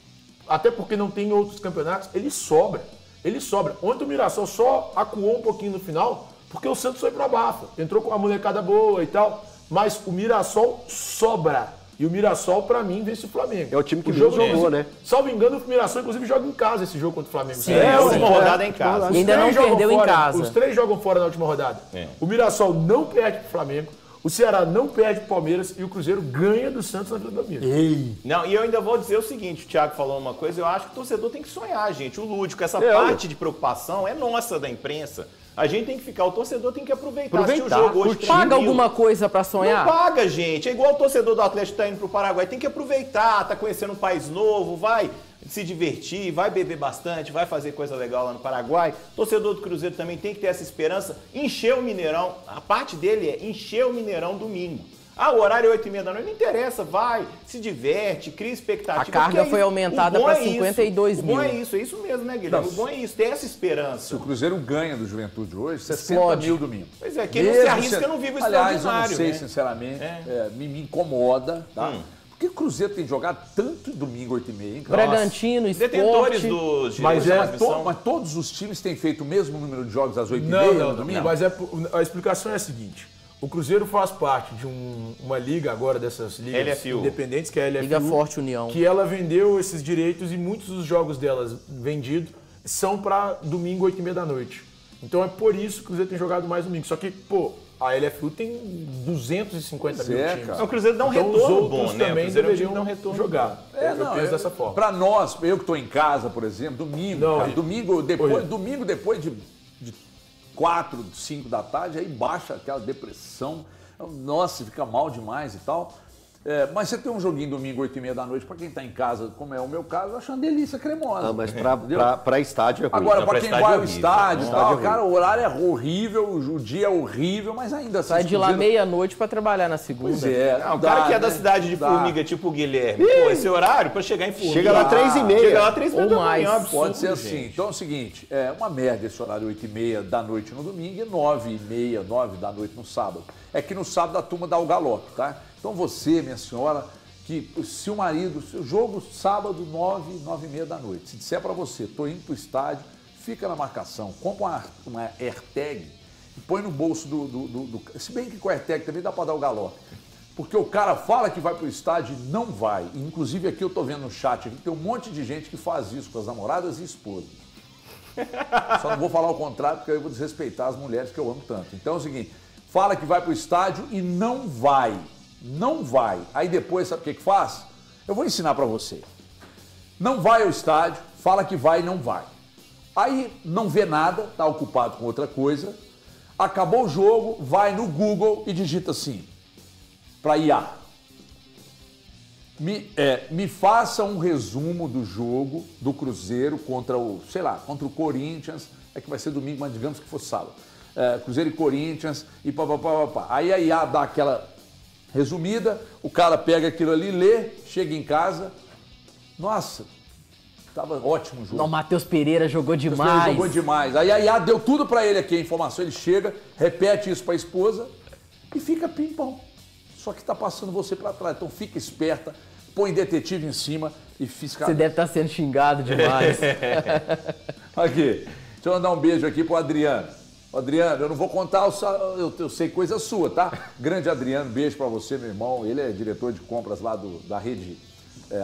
até porque não tem outros campeonatos, ele sobra. Ele sobra. Ontem o Mirassol só acuou um pouquinho no final, porque o Santos foi pra bafa. Entrou com a molecada boa e tal. Mas o Mirassol sobra. E o Mirassol, pra mim, vence o Flamengo. É o time que menos jogou, né? Salvo engano, o Mirassol, inclusive, joga em casa esse jogo contra o Flamengo. Sim. É, a última rodada é em casa. Os Ainda três não jogam perdeu em fora, casa. Os 3 jogam fora na última rodada. O Mirassol não perde pro Flamengo, o Ceará não perde pro Palmeiras e o Cruzeiro ganha do Santos na Vila Belmiro. Não, e eu ainda vou dizer o seguinte, o Thiago falou uma coisa, eu acho que o torcedor tem que sonhar, gente. O lúdico, essa parte de preocupação é nossa da imprensa. A gente tem que ficar, o torcedor tem que aproveitar. Se o jogo hoje tem Paga 1.000, alguma coisa pra sonhar? Não paga, gente. É igual o torcedor do Atlético que tá indo pro Paraguai. Tem que aproveitar, tá conhecendo um país novo, vai se divertir, vai beber bastante, vai fazer coisa legal lá no Paraguai. Torcedor do Cruzeiro também tem que ter essa esperança. Encher o Mineirão. A parte dele é encher o Mineirão domingo. Ah, o horário é 8h30 da noite, não interessa, vai, se diverte, cria expectativa. A carga foi aumentada para 52 mil. O bom é isso mesmo, né, Guilherme? O bom é isso, ter essa esperança. Se o Cruzeiro ganha do Juventude hoje, 60 Explode. mil domingo. Pois é, quem não se arrisca não vive o extraordinário. Aliás, eu não sei, né? sinceramente, me incomoda, tá? Por que o Cruzeiro tem jogado tanto domingo 8h30, hein? Bragantino, Sport. Detentores dos direitos Mas de é transmissão. Mas todos os times têm feito o mesmo número de jogos às 8h30 Não, no domingo? mas a explicação é a seguinte. O Cruzeiro faz parte de uma liga agora, dessas ligas LFU. independentes, que é a LFU. Liga Forte União. Que ela vendeu esses direitos e muitos dos jogos delas vendidos são para domingo, 8h30 da noite. Então é por isso que o Cruzeiro tem jogado mais domingo. Só que, pô, a LFU tem 250 mil times. O Cruzeiro dá um Então, os retorno outros bom, né? O também Cruzeiro deveriam dá um retorno jogar. Eu penso dessa forma. Para nós, eu que estou em casa, por exemplo, domingo, Não, cara, e- domingo depois de 4, 5 da tarde, aí baixa aquela depressão, nossa, fica mal demais e tal. Mas você tem um joguinho domingo, 8h30 da noite, para quem está em casa, como é o meu caso, eu acho uma delícia cremosa. Ah, mas pra estádio é ruim. Agora, Não, para pra quem estádio vai é ao horrível. estádio e Estádio tal, é cara, o horário é horrível, o dia é horrível, mas ainda assim... Sai de lá Cruzeiro- meia-noite para trabalhar na segunda. Pois é. O cara que é da né? cidade de Dá. Formiga, tipo o Guilherme, pô, esse horário pra chegar em Formiga. Chega lá 3h30. Chega lá 3h30 Ou da manhã, mais. é um absurdo, Pode ser assim. gente. Então é o seguinte, é uma merda esse horário 8h30 da noite no domingo e 9h30, 9 da noite no sábado. É que no sábado a turma dá o galope, tá? Então você, minha senhora, que se o marido, se o jogo sábado 9, 9h30 da noite, se disser pra você, tô indo pro estádio, fica na marcação, compra uma AirTag e põe no bolso do... Se bem que com a AirTag também dá pra dar o galope. Porque o cara fala que vai pro estádio e não vai. E, inclusive aqui eu tô vendo no chat aqui, tem um monte de gente que faz isso com as namoradas e esposas. Só não vou falar o contrário, porque eu vou desrespeitar as mulheres que eu amo tanto. Então é o seguinte, fala que vai pro estádio e não vai. Não vai. Aí depois, sabe o que faz? Eu vou ensinar pra você. Não vai ao estádio, fala que vai e não vai. Aí não vê nada, tá ocupado com outra coisa. Acabou o jogo, vai no Google e digita assim, pra IA. Me faça um resumo do jogo do Cruzeiro contra o, sei lá, contra o Corinthians, é que vai ser domingo, mas digamos que fosse sábado. Cruzeiro e Corinthians e pá. Aí a IA dá aquela resumida, o cara pega aquilo ali, lê, chega em casa, nossa, tava ótimo o jogo. Não, Matheus Pereira jogou Ele demais. jogou demais. Aí a IA deu tudo pra ele aqui, a informação, ele chega, repete isso pra esposa e fica pim-pão. Só que tá passando você pra trás, então fica esperta, põe detetive em cima e fiscaliza. Você deve estar sendo xingado demais. Aqui, deixa eu mandar um beijo aqui pro Adriano. Adriano, eu não vou contar, eu sei coisa sua, tá? Grande Adriano, beijo pra você, meu irmão. Ele é diretor de compras lá da rede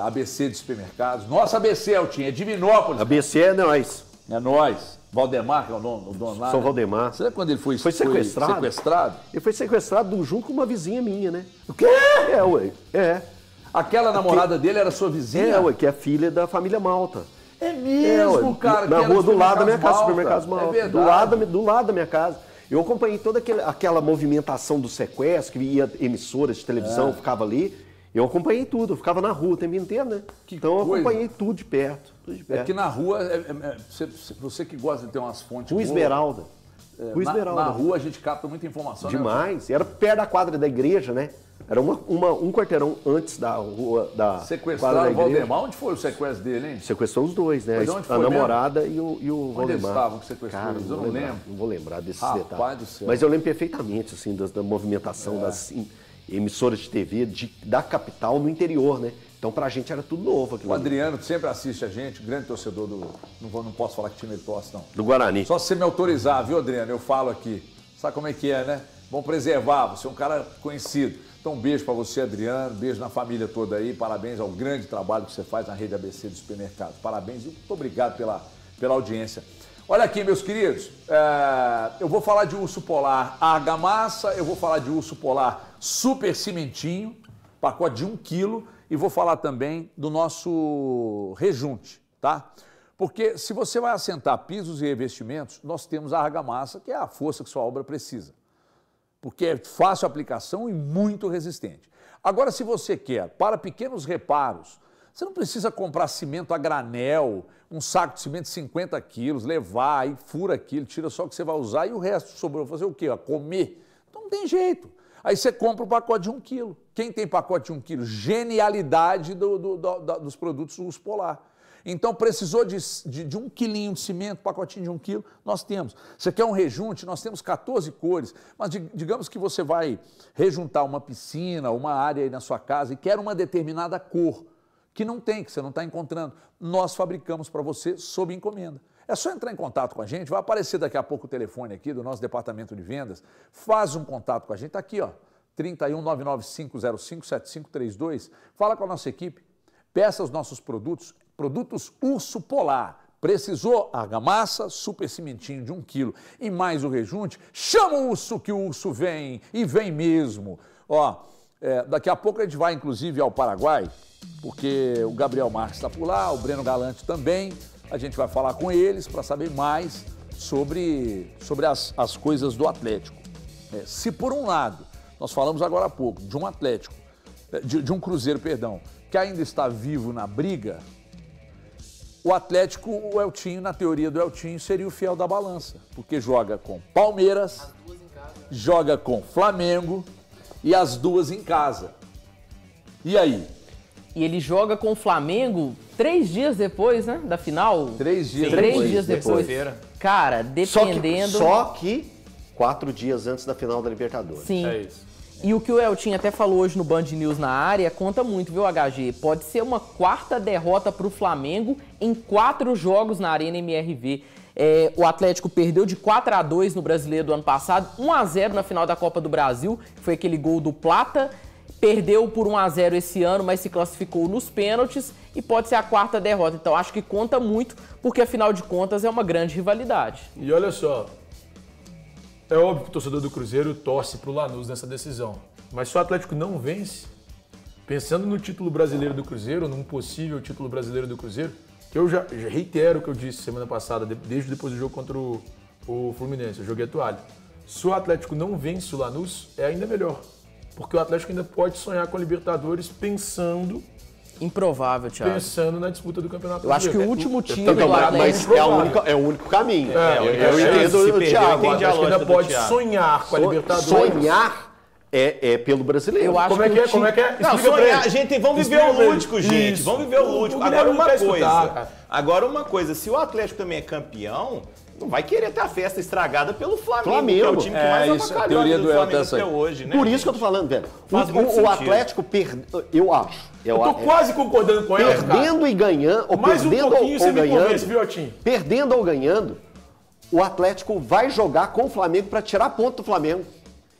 ABC de supermercados. Nossa, ABC, Eltinho, é Divinópolis. ABC é nós. É nós. Valdemar, que é o dono lá. São né? Valdemar. Você lembra quando ele foi sequestrado? sequestrado? Ele foi sequestrado junto com uma vizinha minha, né? O quê? É, ué. É. Aquela namorada dele era sua vizinha? É, ué, que é filha da família Malta. É mesmo, ué, cara. Na que era rua do lado da minha casa, Supermercados supermercados Malta. Malta. É verdade. Do lado da minha casa. Eu acompanhei toda aquela movimentação do sequestro, que ia emissoras de televisão, ficava ali. Eu acompanhei tudo, eu ficava na rua o tempo inteiro, né? Que então eu coisa. acompanhei tudo de perto. Tudo de perto. É que na rua, você que gosta de ter umas fontes Rua boas, Esmeralda. Rua Esmeralda. na rua a gente capta muita informação. Né? Demais. Era perto da quadra da igreja, né? Era um quarteirão antes da rua da quadra da Sequestraram o igreja. Valdemar. Onde foi o sequestro dele, hein? Sequestrou os dois, né? Mas onde A foi namorada e o Onde Valdemar. eles estavam que sequestrou Cara, eles? Eu não lembro. Não vou lembrar desses Rapaz detalhes. do céu. Mas eu lembro perfeitamente, assim, da movimentação das emissoras de TV da capital no interior, né? Então pra gente era tudo novo aquilo O ali. Adriano, que sempre assiste a gente, grande torcedor do... Não posso falar que time ele torce, não. Do Guarani. Só se você me autorizar, viu, Adriano? Eu falo aqui. Sabe como é que é, né? Vamos preservar, você é um cara conhecido. Então, um beijo pra você, Adriano, beijo na família toda aí, parabéns ao grande trabalho que você faz na rede ABC dos supermercados. Parabéns e muito obrigado pela audiência. Olha aqui, meus queridos, eu vou falar de urso polar argamassa, eu vou falar de urso polar super cimentinho, pacote de 1 quilo, e vou falar também do nosso rejunte, tá? Porque se você vai assentar pisos e revestimentos, nós temos a argamassa, que é a força que sua obra precisa. Porque é fácil aplicação e muito resistente. Agora, se você quer, para pequenos reparos, você não precisa comprar cimento a granel, um saco de cimento de 50 quilos, levar, aí fura aquilo, tira só o que você vai usar e o resto sobrou. Fazer o quê? Comer? Então não tem jeito. Aí você compra o pacote de 1 quilo. Quem tem pacote de 1 quilo? Genialidade dos produtos Urso Polar. Então, precisou de 1 quilinho de cimento, pacotinho de 1 quilo, nós temos. Você quer um rejunte? Nós temos 14 cores, mas digamos que você vai rejuntar uma piscina, uma área aí na sua casa e quer uma determinada cor, que não tem, que você não está encontrando. Nós fabricamos para você sob encomenda. É só entrar em contato com a gente, vai aparecer daqui a pouco o telefone aqui do nosso departamento de vendas, faz um contato com a gente, está aqui, ó, 31 99505 7532, fala com a nossa equipe, peça os nossos produtos Urso Polar. Precisou? Argamassa, super cimentinho de 1 quilo e mais o rejunte, chama o urso que o urso vem, e vem mesmo. Ó, daqui a pouco a gente vai inclusive ao Paraguai, porque o Gabriel Marques está por lá, o Breno Galante também. A gente vai falar com eles para saber mais sobre as coisas do Atlético. Se por um lado, nós falamos agora há pouco, de um Atlético, de um Cruzeiro, perdão, que ainda está vivo na briga, o Atlético, o Eltinho, na teoria do Eltinho, seria o fiel da balança, porque joga com Palmeiras, joga com Flamengo e as duas em casa. E aí? E ele joga com o Flamengo 3 dias depois, né, da final. 3 dias depois. 3 dias depois. Cara, dependendo... Só que 4 dias antes da final da Libertadores. Sim. É isso. E o que o Eltinho até falou hoje no Band News na área conta muito, viu, HG? Pode ser uma 4ª derrota para o Flamengo em 4 jogos na Arena MRV. O Atlético perdeu de 4-2 no Brasileiro do ano passado, 1-0 na final da Copa do Brasil, que foi aquele gol do Plata. Perdeu por 1-0 esse ano, mas se classificou nos pênaltis e pode ser a 4ª derrota. Então acho que conta muito, porque afinal de contas é uma grande rivalidade. E olha só, é óbvio que o torcedor do Cruzeiro torce pro Lanús nessa decisão. Mas se o Atlético não vence, pensando no título brasileiro do Cruzeiro, num possível título brasileiro do Cruzeiro, que eu já reitero o que eu disse semana passada, desde depois do jogo contra o Fluminense, eu joguei a toalha. Se o Atlético não vence o Lanús, é ainda melhor. Porque o Atlético ainda pode sonhar com a Libertadores pensando Improvável, Thiago. Pensando na disputa do Campeonato Eu acho que o Brasileiro. último time Então, do Atlético... mas é o único caminho. Eu entendo o Thiago. O Atlético ainda pode sonhar com a Libertadores. Sonhar é pelo brasileiro. Eu acho Como é que é? Como é que é? Não, Explica pra sonhar, ele. gente, vamos viver Explica o pra ele. lúdico, gente. Isso. Vamos viver o lúdico. O Agora Guilherme uma quer coisa. escutar, cara. Agora uma coisa, se o Atlético também é campeão, não vai querer ter a festa estragada pelo Flamengo, Flamengo. que é o time que mais isso, a avacalhou teoria do do El Flamengo dessa aí. até hoje, né? Por isso que eu tô falando, velho. Faz muito O sentido. Atlético perdeu, eu acho. Eu tô quase concordando com ele, cara. Perdendo e ganhando, ou Mais um perdendo pouquinho ou você me ganhando, convence, viu, Otinho? perdendo ou ganhando, o Atlético vai jogar com o Flamengo para tirar ponto do Flamengo.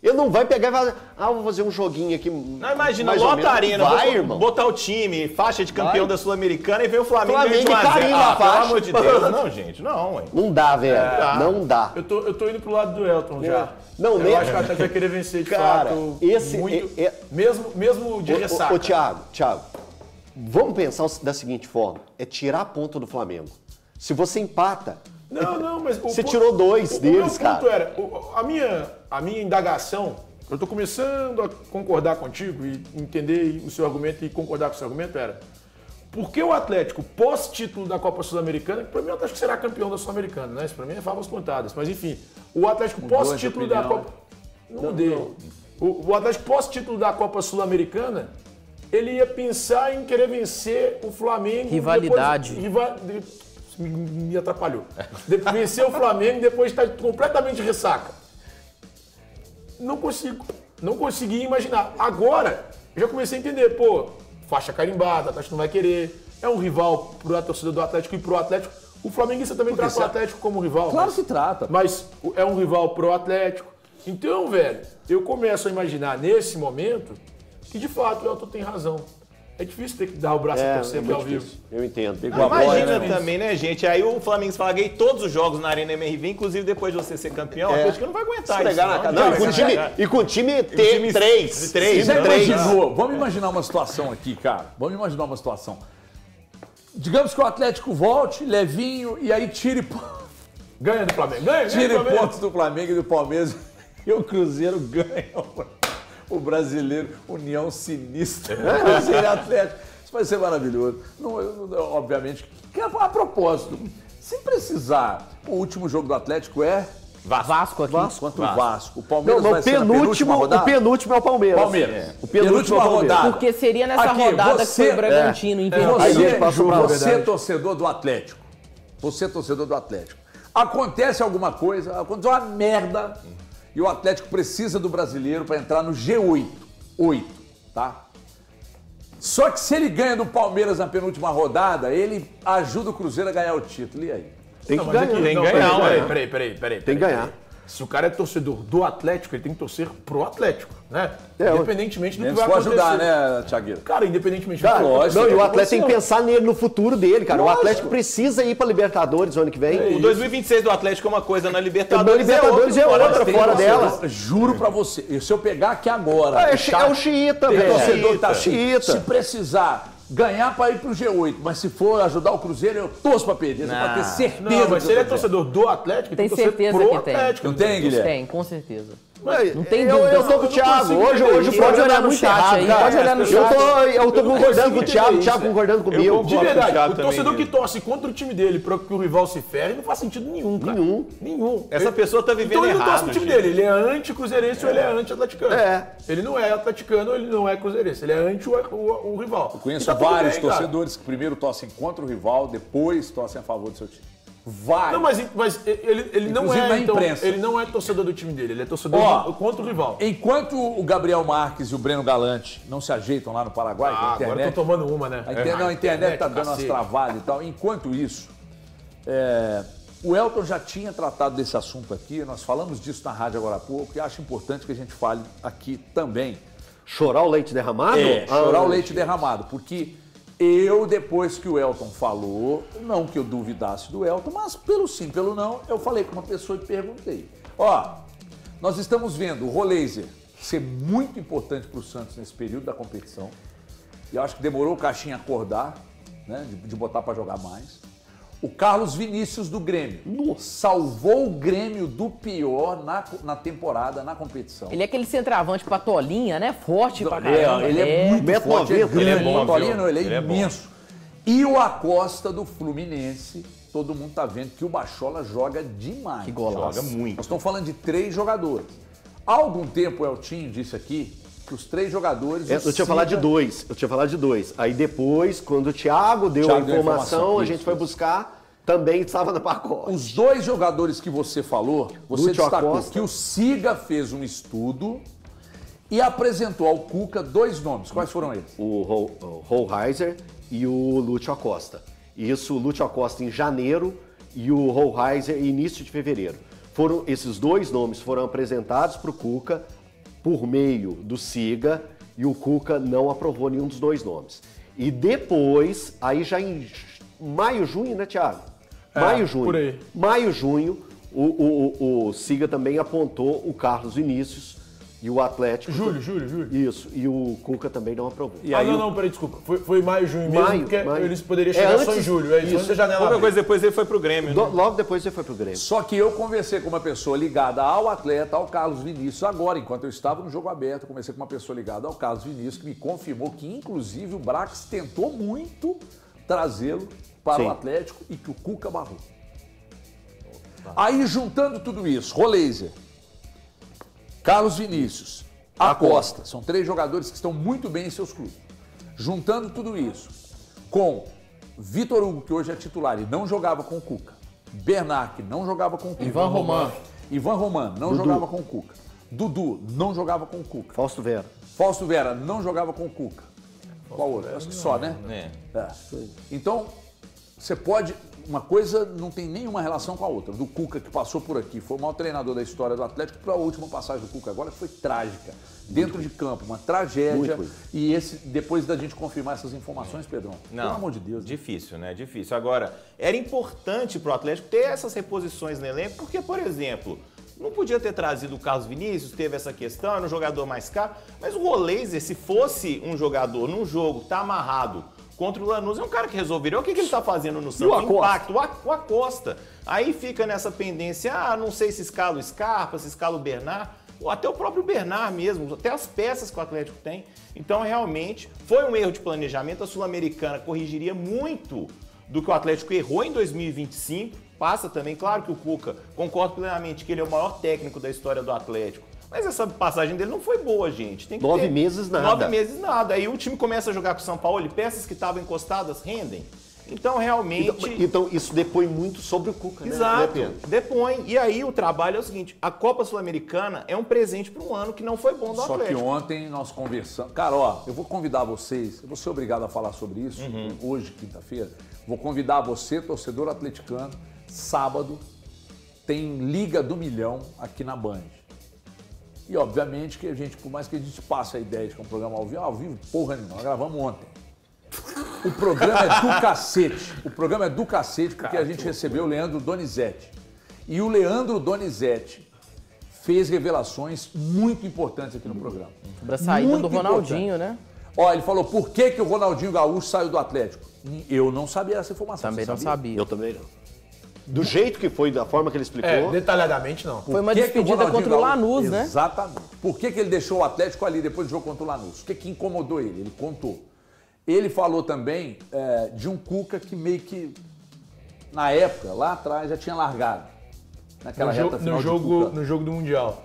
Ele não vai pegar e falar, vou fazer um joguinho aqui. Não, imagina, mais ou lota a menos. arena, Vai, vou irmão. botar o time, faixa de campeão Vai. da Sul-Americana e vem o Flamengo Flamengo ganhar de 1 a 0. carimba a Pelo faixa. amor de Deus. Não, gente, não, ué. Não dá, velho. Não dá. Eu tô indo pro lado do Elton já. Não, eu acho que o Atlético vai querer vencer de Cara, fato. esse muito, é- mesmo de ressaca. Ô, Thiago, vamos pensar da seguinte forma: é tirar ponto do Flamengo. Se você empata, Não, mas... Você tirou 2 deles, cara. O meu ponto era, a minha indagação, eu tô começando a concordar contigo e entender o seu argumento e concordar com o seu argumento, era por que o Atlético, pós-título da Copa Sul-Americana, que pra mim o Atlético será campeão da Sul-Americana, né? Isso pra mim é favas contadas, mas enfim, o Atlético pós-título da Copa... Não mudei. O Atlético pós-título da Copa Sul-Americana, ele ia pensar em querer vencer o Flamengo... Rivalidade. Me atrapalhou. Vencer o Flamengo depois de estar completamente de ressaca. Não consegui imaginar. Agora, eu já comecei a entender, faixa carimbada, o Atlético não vai querer. É um rival para a torcida do Atlético e pro Atlético. O flamenguista também trata o Atlético como rival. Claro que trata. Mas é um rival pro Atlético. Então, velho, eu começo a imaginar nesse momento que de fato o Elton tem razão. É difícil ter que dar o braço a torcer ao vivo. Eu entendo. Imagina também, né, gente? Aí o Flamengo fala, ganhei todos os jogos na Arena MRV, inclusive depois de você ser campeão, o Atlético não vai aguentar Esfregar isso. na cara. Não, e com o time ter 3. Vamos imaginar uma situação aqui, cara. Vamos imaginar uma situação. Digamos que o Atlético volte, levinho, e aí tire Ganha do Flamengo. Ganha tire do Flamengo. pontos do Flamengo e do Palmeiras. E o Cruzeiro ganha o brasileiro, União Sinistra. Cruzeiro e Atlético. Isso vai ser maravilhoso. Obviamente, que a propósito, se precisar, o último jogo do Atlético é Vasco aqui. Contra o Vasco. O Palmeiras Não, vai mas ser na penúltima rodada? o penúltimo é o Palmeiras. Palmeiras. O penúltimo é o Palmeiras. rodada. Porque seria nessa Aqui, rodada que você- foi o Bragantino, Aí infelizmente. ele passou pra Você, torcedor do Atlético. Você, torcedor do Atlético. Acontece alguma coisa, aconteceu uma merda e o Atlético precisa do brasileiro para entrar no G8. 8, tá? Só que se ele ganha do Palmeiras na penúltima rodada, ele ajuda o Cruzeiro a ganhar o título. E aí? Tem que Mas é ganhar. tem que ganhar, ué. Peraí. Tem que ganhar. Se o cara é torcedor do Atlético, ele tem que torcer pro Atlético, né? É, Independentemente do que Menos vai for acontecer. ajudar, né, Thiagueiro? Cara, independentemente do Cara, que lógico. não, e o acontecer, Atlético tem que pensar nele, no futuro dele, cara. Lógico. O Atlético precisa ir pra Libertadores ano que vem. O 2026 do Atlético é uma coisa, na Libertadores, Na Libertadores é fora outra, tem fora torcedor. dela. Juro pra você, e se eu pegar aqui agora... É o xiita, Tem velho. torcedor que tá assim, Xiita. se precisar ganhar pra ir pro G8, mas se for ajudar o Cruzeiro, eu torço pra perder, só pra ter certeza. Não, mas que se ele é eu tô torcedor do Atlético, Tem ele tem que torcer certeza pro que tem. Atlético. Não tem, Guilherme? Tem, com certeza. Mas Não tem eu dúvida. tô com o Thiago. consigo Hoje entender o isso. programa Pode olhar é no muito chat errado, aí, cara. pode olhar no Eu chat. tô Eu não concordando consigo com o Thiago, o entender Thiago isso, concordando comigo. De concordo. verdade, Thiago o também torcedor nisso. que torce contra o time dele pra que o rival se ferre não faz sentido nenhum, cara. Nenhum. Essa pessoa tá vivendo Então ele não torce errado, pro time gente. dele, ele é anti-cruzeirense ou ele é anti-atleticano. É. Ele não é atleticano ou ele não é cruzeirense, ele é anti o rival. Eu conheço E tá tudo vários bem, cara. torcedores que primeiro torcem contra o rival, depois torcem a favor do seu time. Vários. Não, mas ele não Inclusive na é, então, imprensa. ele não é torcedor do time dele, ele é torcedor Ó, contra o rival. Enquanto o Gabriel Marques e o Breno Galante não se ajeitam lá no Paraguai, com a Agora eu internet, tô tomando uma, né? a internet tá dando umas cacete. travadas e tal. Enquanto isso, o Elton já tinha tratado desse assunto aqui, nós falamos disso na rádio agora há pouco, e acho importante que a gente fale aqui também. Chorar o leite derramado? Chorar o leite derramado, porque eu, depois que o Elton falou, não que eu duvidasse do Elton, mas pelo sim, pelo não, eu falei com uma pessoa e perguntei. Ó, nós estamos vendo o Roleiser ser muito importante para o Santos nesse período da competição. E eu acho que demorou o Caixinha acordar, né, de botar para jogar mais. O Carlos Vinícius do Grêmio salvou o Grêmio do pior na temporada, na competição. Ele é aquele centroavante patolinha, né? Forte pra caramba. Ele é muito 1,90 forte, é m, grande. ele é bom, Patolinha viu? não, ele é Ele é bom. imenso. E o Acosta do Fluminense, todo mundo tá vendo que o Bachola joga demais. Que golaço. Joga muito. Nós estamos falando de 3 jogadores. Há algum tempo o Eltinho disse aqui que os 3 jogadores... Eu tinha falado de 2. Aí depois, quando o Thiago deu Thiago a deu a informação, informação, a gente isso, foi isso. buscar, também estava no pacote. Os 2 jogadores que você falou, você Lúcio destacou Acosta. que o Siga fez um estudo e apresentou ao Cuca 2 nomes. Quais foram eles? O Hohlheiser e o Lúcio Acosta. Isso, o Lúcio Acosta em janeiro e o Hohlheiser início de fevereiro. Esses 2 nomes foram apresentados para o Cuca por meio do Siga e o Cuca não aprovou nenhum dos 2 nomes. E depois, aí já em maio, junho, né, Thiago? Maio, junho. por aí. Maio, junho, o Siga também apontou o Carlos Vinícius e o Atlético. Júlio. Isso, e o Cuca também não aprovou. E aí não, peraí, desculpa. Foi maio, junho mesmo, Maio, porque maio. eles poderiam chegar só em antes- julho. É isso, isso. antes da janela Pouca abrir. coisa depois ele foi pro Grêmio, né? Logo depois você foi pro Grêmio. Só que eu conversei com uma pessoa ligada ao atleta, ao Carlos Vinícius, agora, enquanto eu estava no jogo aberto, eu conversei com uma pessoa ligada ao Carlos Vinícius, que me confirmou que, inclusive, o Brax tentou muito trazê-lo para Sim. o Atlético e que o Cuca barrou. Aí, juntando tudo isso, Roleiser, Carlos Vinícius, Acosta, são 3 jogadores que estão muito bem em seus clubes. Juntando tudo isso com Vitor Hugo, que hoje é titular e não jogava com o Cuca, Bernard, que não jogava com o Cuca, Ivan Roman. Ivan Roman não jogava com o Cuca, Dudu não jogava com o Cuca, Fausto Vera. Fausto Vera não jogava com o Cuca. Qual outro? Acho que só, né? É. É. Então, você pode... Uma coisa não tem nenhuma relação com a outra. Do Cuca, que passou por aqui, foi o maior treinador da história do Atlético, para a última passagem do Cuca agora, que foi trágica. Dentro de campo, uma tragédia. Muito ruim. E depois da gente confirmar essas informações, Pedrão, Não, pelo amor de Deus. Difícil, né? Difícil. Agora, era importante pro Atlético ter essas reposições no elenco, porque, por exemplo, não podia ter trazido o Carlos Vinícius, teve essa questão, era um jogador mais caro, mas o Roleiser, se fosse um jogador num jogo, tá amarrado contra o Lanús, é um cara que resolveria. O que ele tá fazendo no Santos? o Acosta? Impacto. O Acosta. Aí fica nessa pendência, não sei se escala o Scarpa, se escala o Bernard, ou até o próprio Bernard mesmo, até as peças que o Atlético tem. Então, realmente, foi um erro de planejamento. A Sul-Americana corrigiria muito do que o Atlético errou em 2025. Passa também, claro que o Cuca, concordo plenamente que ele é o maior técnico da história do Atlético. Mas essa passagem dele não foi boa, gente. Tem que 9 meses nada. 9 meses nada. Aí o time começa a jogar com o São Paulo e peças que estavam encostadas rendem. Então, realmente... Então, isso depõe muito sobre o Cuca, né? Exato, Pedro? depõe. E aí o trabalho é o seguinte, a Copa Sul-Americana é um presente para um ano que não foi bom do Só Atlético. que ontem nós conversamos... Cara, ó, eu vou convidar vocês, eu vou ser obrigado a falar sobre isso, hoje, quinta-feira. Vou convidar você, torcedor atleticano, sábado, tem Liga do Milhão aqui na Band. E, obviamente, que a gente, por mais que a gente passe a ideia de que é um programa ao vivo, porra nenhuma, nós gravamos ontem. O programa é do cacete. O programa é do cacete porque a gente recebeu o Leandro Donizete. E o Leandro Donizete fez revelações muito importantes aqui no programa. Sobre a saída Muito do Ronaldinho, né? Ó, ele falou, por que o Ronaldinho Gaúcho saiu do Atlético? Eu não sabia essa informação. Também Você não sabia. Eu também não. Do jeito que foi, da forma que ele explicou. Detalhadamente não. Foi uma que despedida Ronaldinho contra o Gaúcho- Lanús, né? Exatamente. Por que ele deixou o Atlético ali depois do jogo contra o Lanús? O que incomodou ele? Ele contou. Ele falou também de um Cuca que meio que, na época, lá atrás, já tinha largado. Naquela reta final de Cuca. No jogo do Mundial.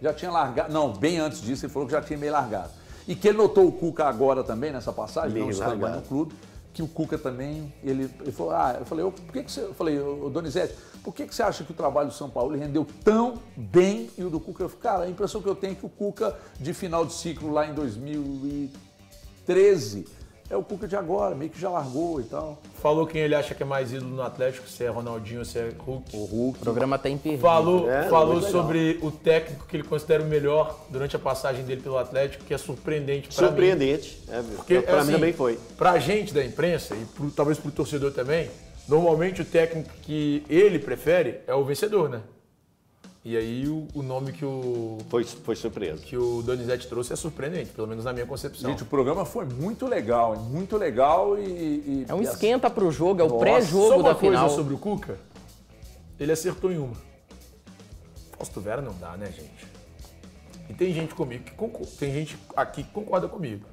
Já tinha largado. Não, bem antes disso, ele falou que já tinha meio largado. E que ele notou o Cuca agora também, nessa passagem, Meio não estando mais largado. no clube, que o Cuca também, ele falou, eu falei, por que você, eu falei, Donizete, por que você acha que o trabalho do São Paulo rendeu tão bem e o do Cuca? Eu falei, cara, a impressão que eu tenho é que o Cuca de final de ciclo lá em 2013 é o Cuca de agora, meio que já largou e tal. Falou quem ele acha que é mais ídolo no Atlético, se é Ronaldinho ou se é Hulk. O programa tá imperdível. Falou muito legal. sobre o técnico que ele considera o melhor durante a passagem dele pelo Atlético, que é surpreendente pra mim. Surpreendente. Porque, Pra mim assim, também foi. Pra gente da imprensa, e talvez pro torcedor também, normalmente o técnico que ele prefere é o vencedor, né? E aí o nome que o surpresa. Donizete trouxe é surpreendente, pelo menos na minha concepção. Gente, o programa foi muito legal e É um esquenta pro jogo, é o Nossa. Só pré-jogo uma da coisa final. sobre o Cuca, ele acertou em uma. Fausto Vera não dá, né, gente? E tem gente comigo que tem gente aqui que concorda comigo.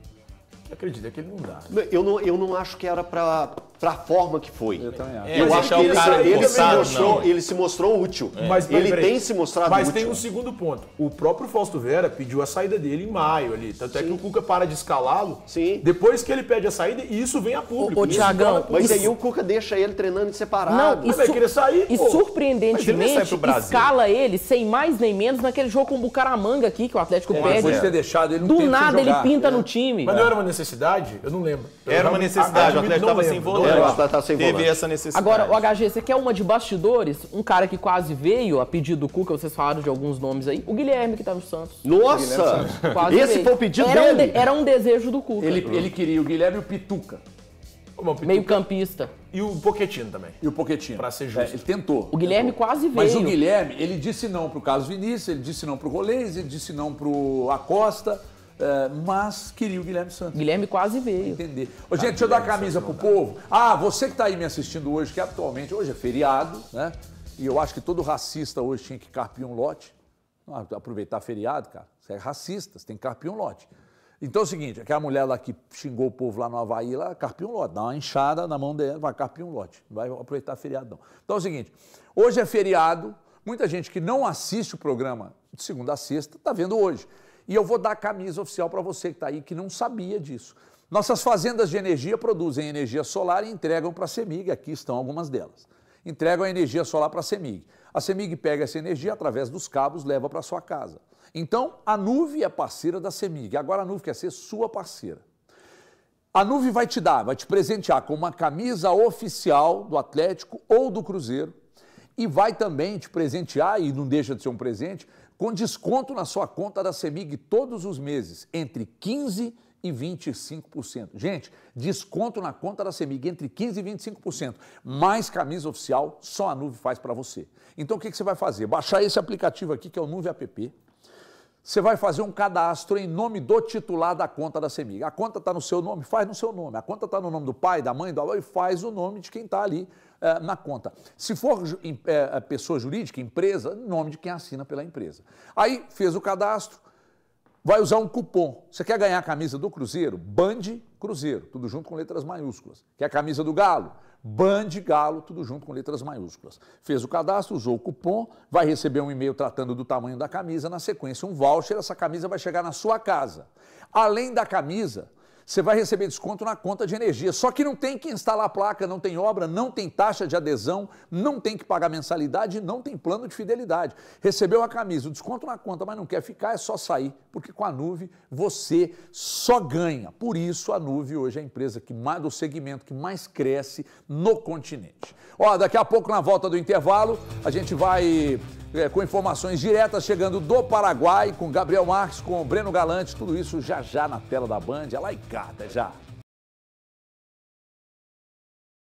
Que acredita que ele não dá. Eu não acho que era pra forma que foi. Eu também acho. É, Eu deixar acho que o cara encostado, ele se mostrou útil. Mas, Ele peraí. tem se mostrado Mas útil. tem um segundo ponto. O próprio Fausto Vera pediu a saída dele em maio ali. Tanto é que o Cuca para de escalá-lo Sim. depois que ele pede a saída e isso vem a público. Ô, Isso Thiagão, torna público. Mas aí o Cuca deixa ele treinando separado. Não, Mas vai querer sair, e pô. Mas ele nem sai surpreendentemente, pro Brasil. escala ele sem mais nem menos naquele jogo com o Bucaramanga aqui, que o Atlético perde. Depois de ter deixado ele um Do tempo sem nada ele jogar. pinta no time. Mas não era uma necessidade? Eu não lembro. Eu Era uma realmente necessidade, o admito, Atlético não estava sem lembro. volante. Era, o Atlético tava sem Teve volante. essa necessidade. Agora, o HG, você quer uma de bastidores? Um cara que quase veio a pedido do Cuca, vocês falaram de alguns nomes aí. O Guilherme, que tá no Santos. Nossa! Quase Esse veio. foi o pedido Era dele. era um desejo do Cuca. Ele queria o Guilherme e o Pituca. Como é o Pituca? Meio campista. E o Pochettino também. E o Pochettino. Pra ser justo. Ele tentou. O Guilherme quase veio. Mas o Guilherme, ele disse não pro Carlos Vinícius, ele disse não pro Rolês, ele disse não pro Acosta, mas queria o Guilherme Santos. O Guilherme quase veio. Entender. Ô, gente, deixa eu dar a camisa pro povo. Você que tá aí me assistindo hoje, que atualmente, hoje é feriado, né? E eu acho que todo racista hoje tinha que carpir um lote. Aproveitar feriado, cara. Você é racista, você tem que carpir um lote. Então é o seguinte, aquela mulher lá que xingou o povo lá no Havaí, ela carpiu um lote, dá uma enxada na mão dela, vai carpir um lote, não vai aproveitar feriado não. Então é o seguinte, hoje é feriado, muita gente que não assiste o programa de segunda a sexta está vendo hoje. E eu vou dar a camisa oficial para você que está aí, que não sabia disso. Nossas fazendas de energia produzem energia solar e entregam para a CEMIG, aqui estão algumas delas. Entregam a energia solar para a CEMIG. A CEMIG pega essa energia através dos cabos, leva para sua casa. Então, a Nuve é parceira da CEMIG. Agora a Nuve quer ser sua parceira. A Nuve vai te presentear com uma camisa oficial do Atlético ou do Cruzeiro e vai também te presentear, e não deixa de ser um presente, com desconto na sua conta da CEMIG todos os meses, entre 15% e 25%. Gente, desconto na conta da CEMIG entre 15% e 25%. Mais camisa oficial, só a Nuve faz para você. Então, o que você vai fazer? Baixar esse aplicativo aqui, que é o Nuve App. Você vai fazer um cadastro em nome do titular da conta da CEMIG. A conta está no seu nome, faz no seu nome. A conta está no nome do pai, da mãe, do avô, e faz o nome de quem está ali na conta. Se for pessoa jurídica, empresa, nome de quem assina pela empresa. Aí fez o cadastro, vai usar um cupom. Você quer ganhar a camisa do Cruzeiro? Band Cruzeiro, tudo junto com letras maiúsculas. Quer a camisa do Galo? Band Galo, tudo junto com letras maiúsculas. Fez o cadastro, usou o cupom, vai receber um e-mail tratando do tamanho da camisa, na sequência um voucher, essa camisa vai chegar na sua casa. Além da camisa, você vai receber desconto na conta de energia. Só que não tem que instalar placa, não tem obra, não tem taxa de adesão, não tem que pagar mensalidade, não tem plano de fidelidade. Recebeu a camisa, o desconto na conta, mas não quer ficar, é só sair, porque com a Nuve você só ganha. Por isso a Nuve hoje é a empresa que mais, do segmento que mais cresce no continente. Ó, daqui a pouco na volta do intervalo, a gente vai com informações diretas chegando do Paraguai, com Gabriel Marques, com Breno Galante, tudo isso já já na tela da Band. É lá e cá, até já.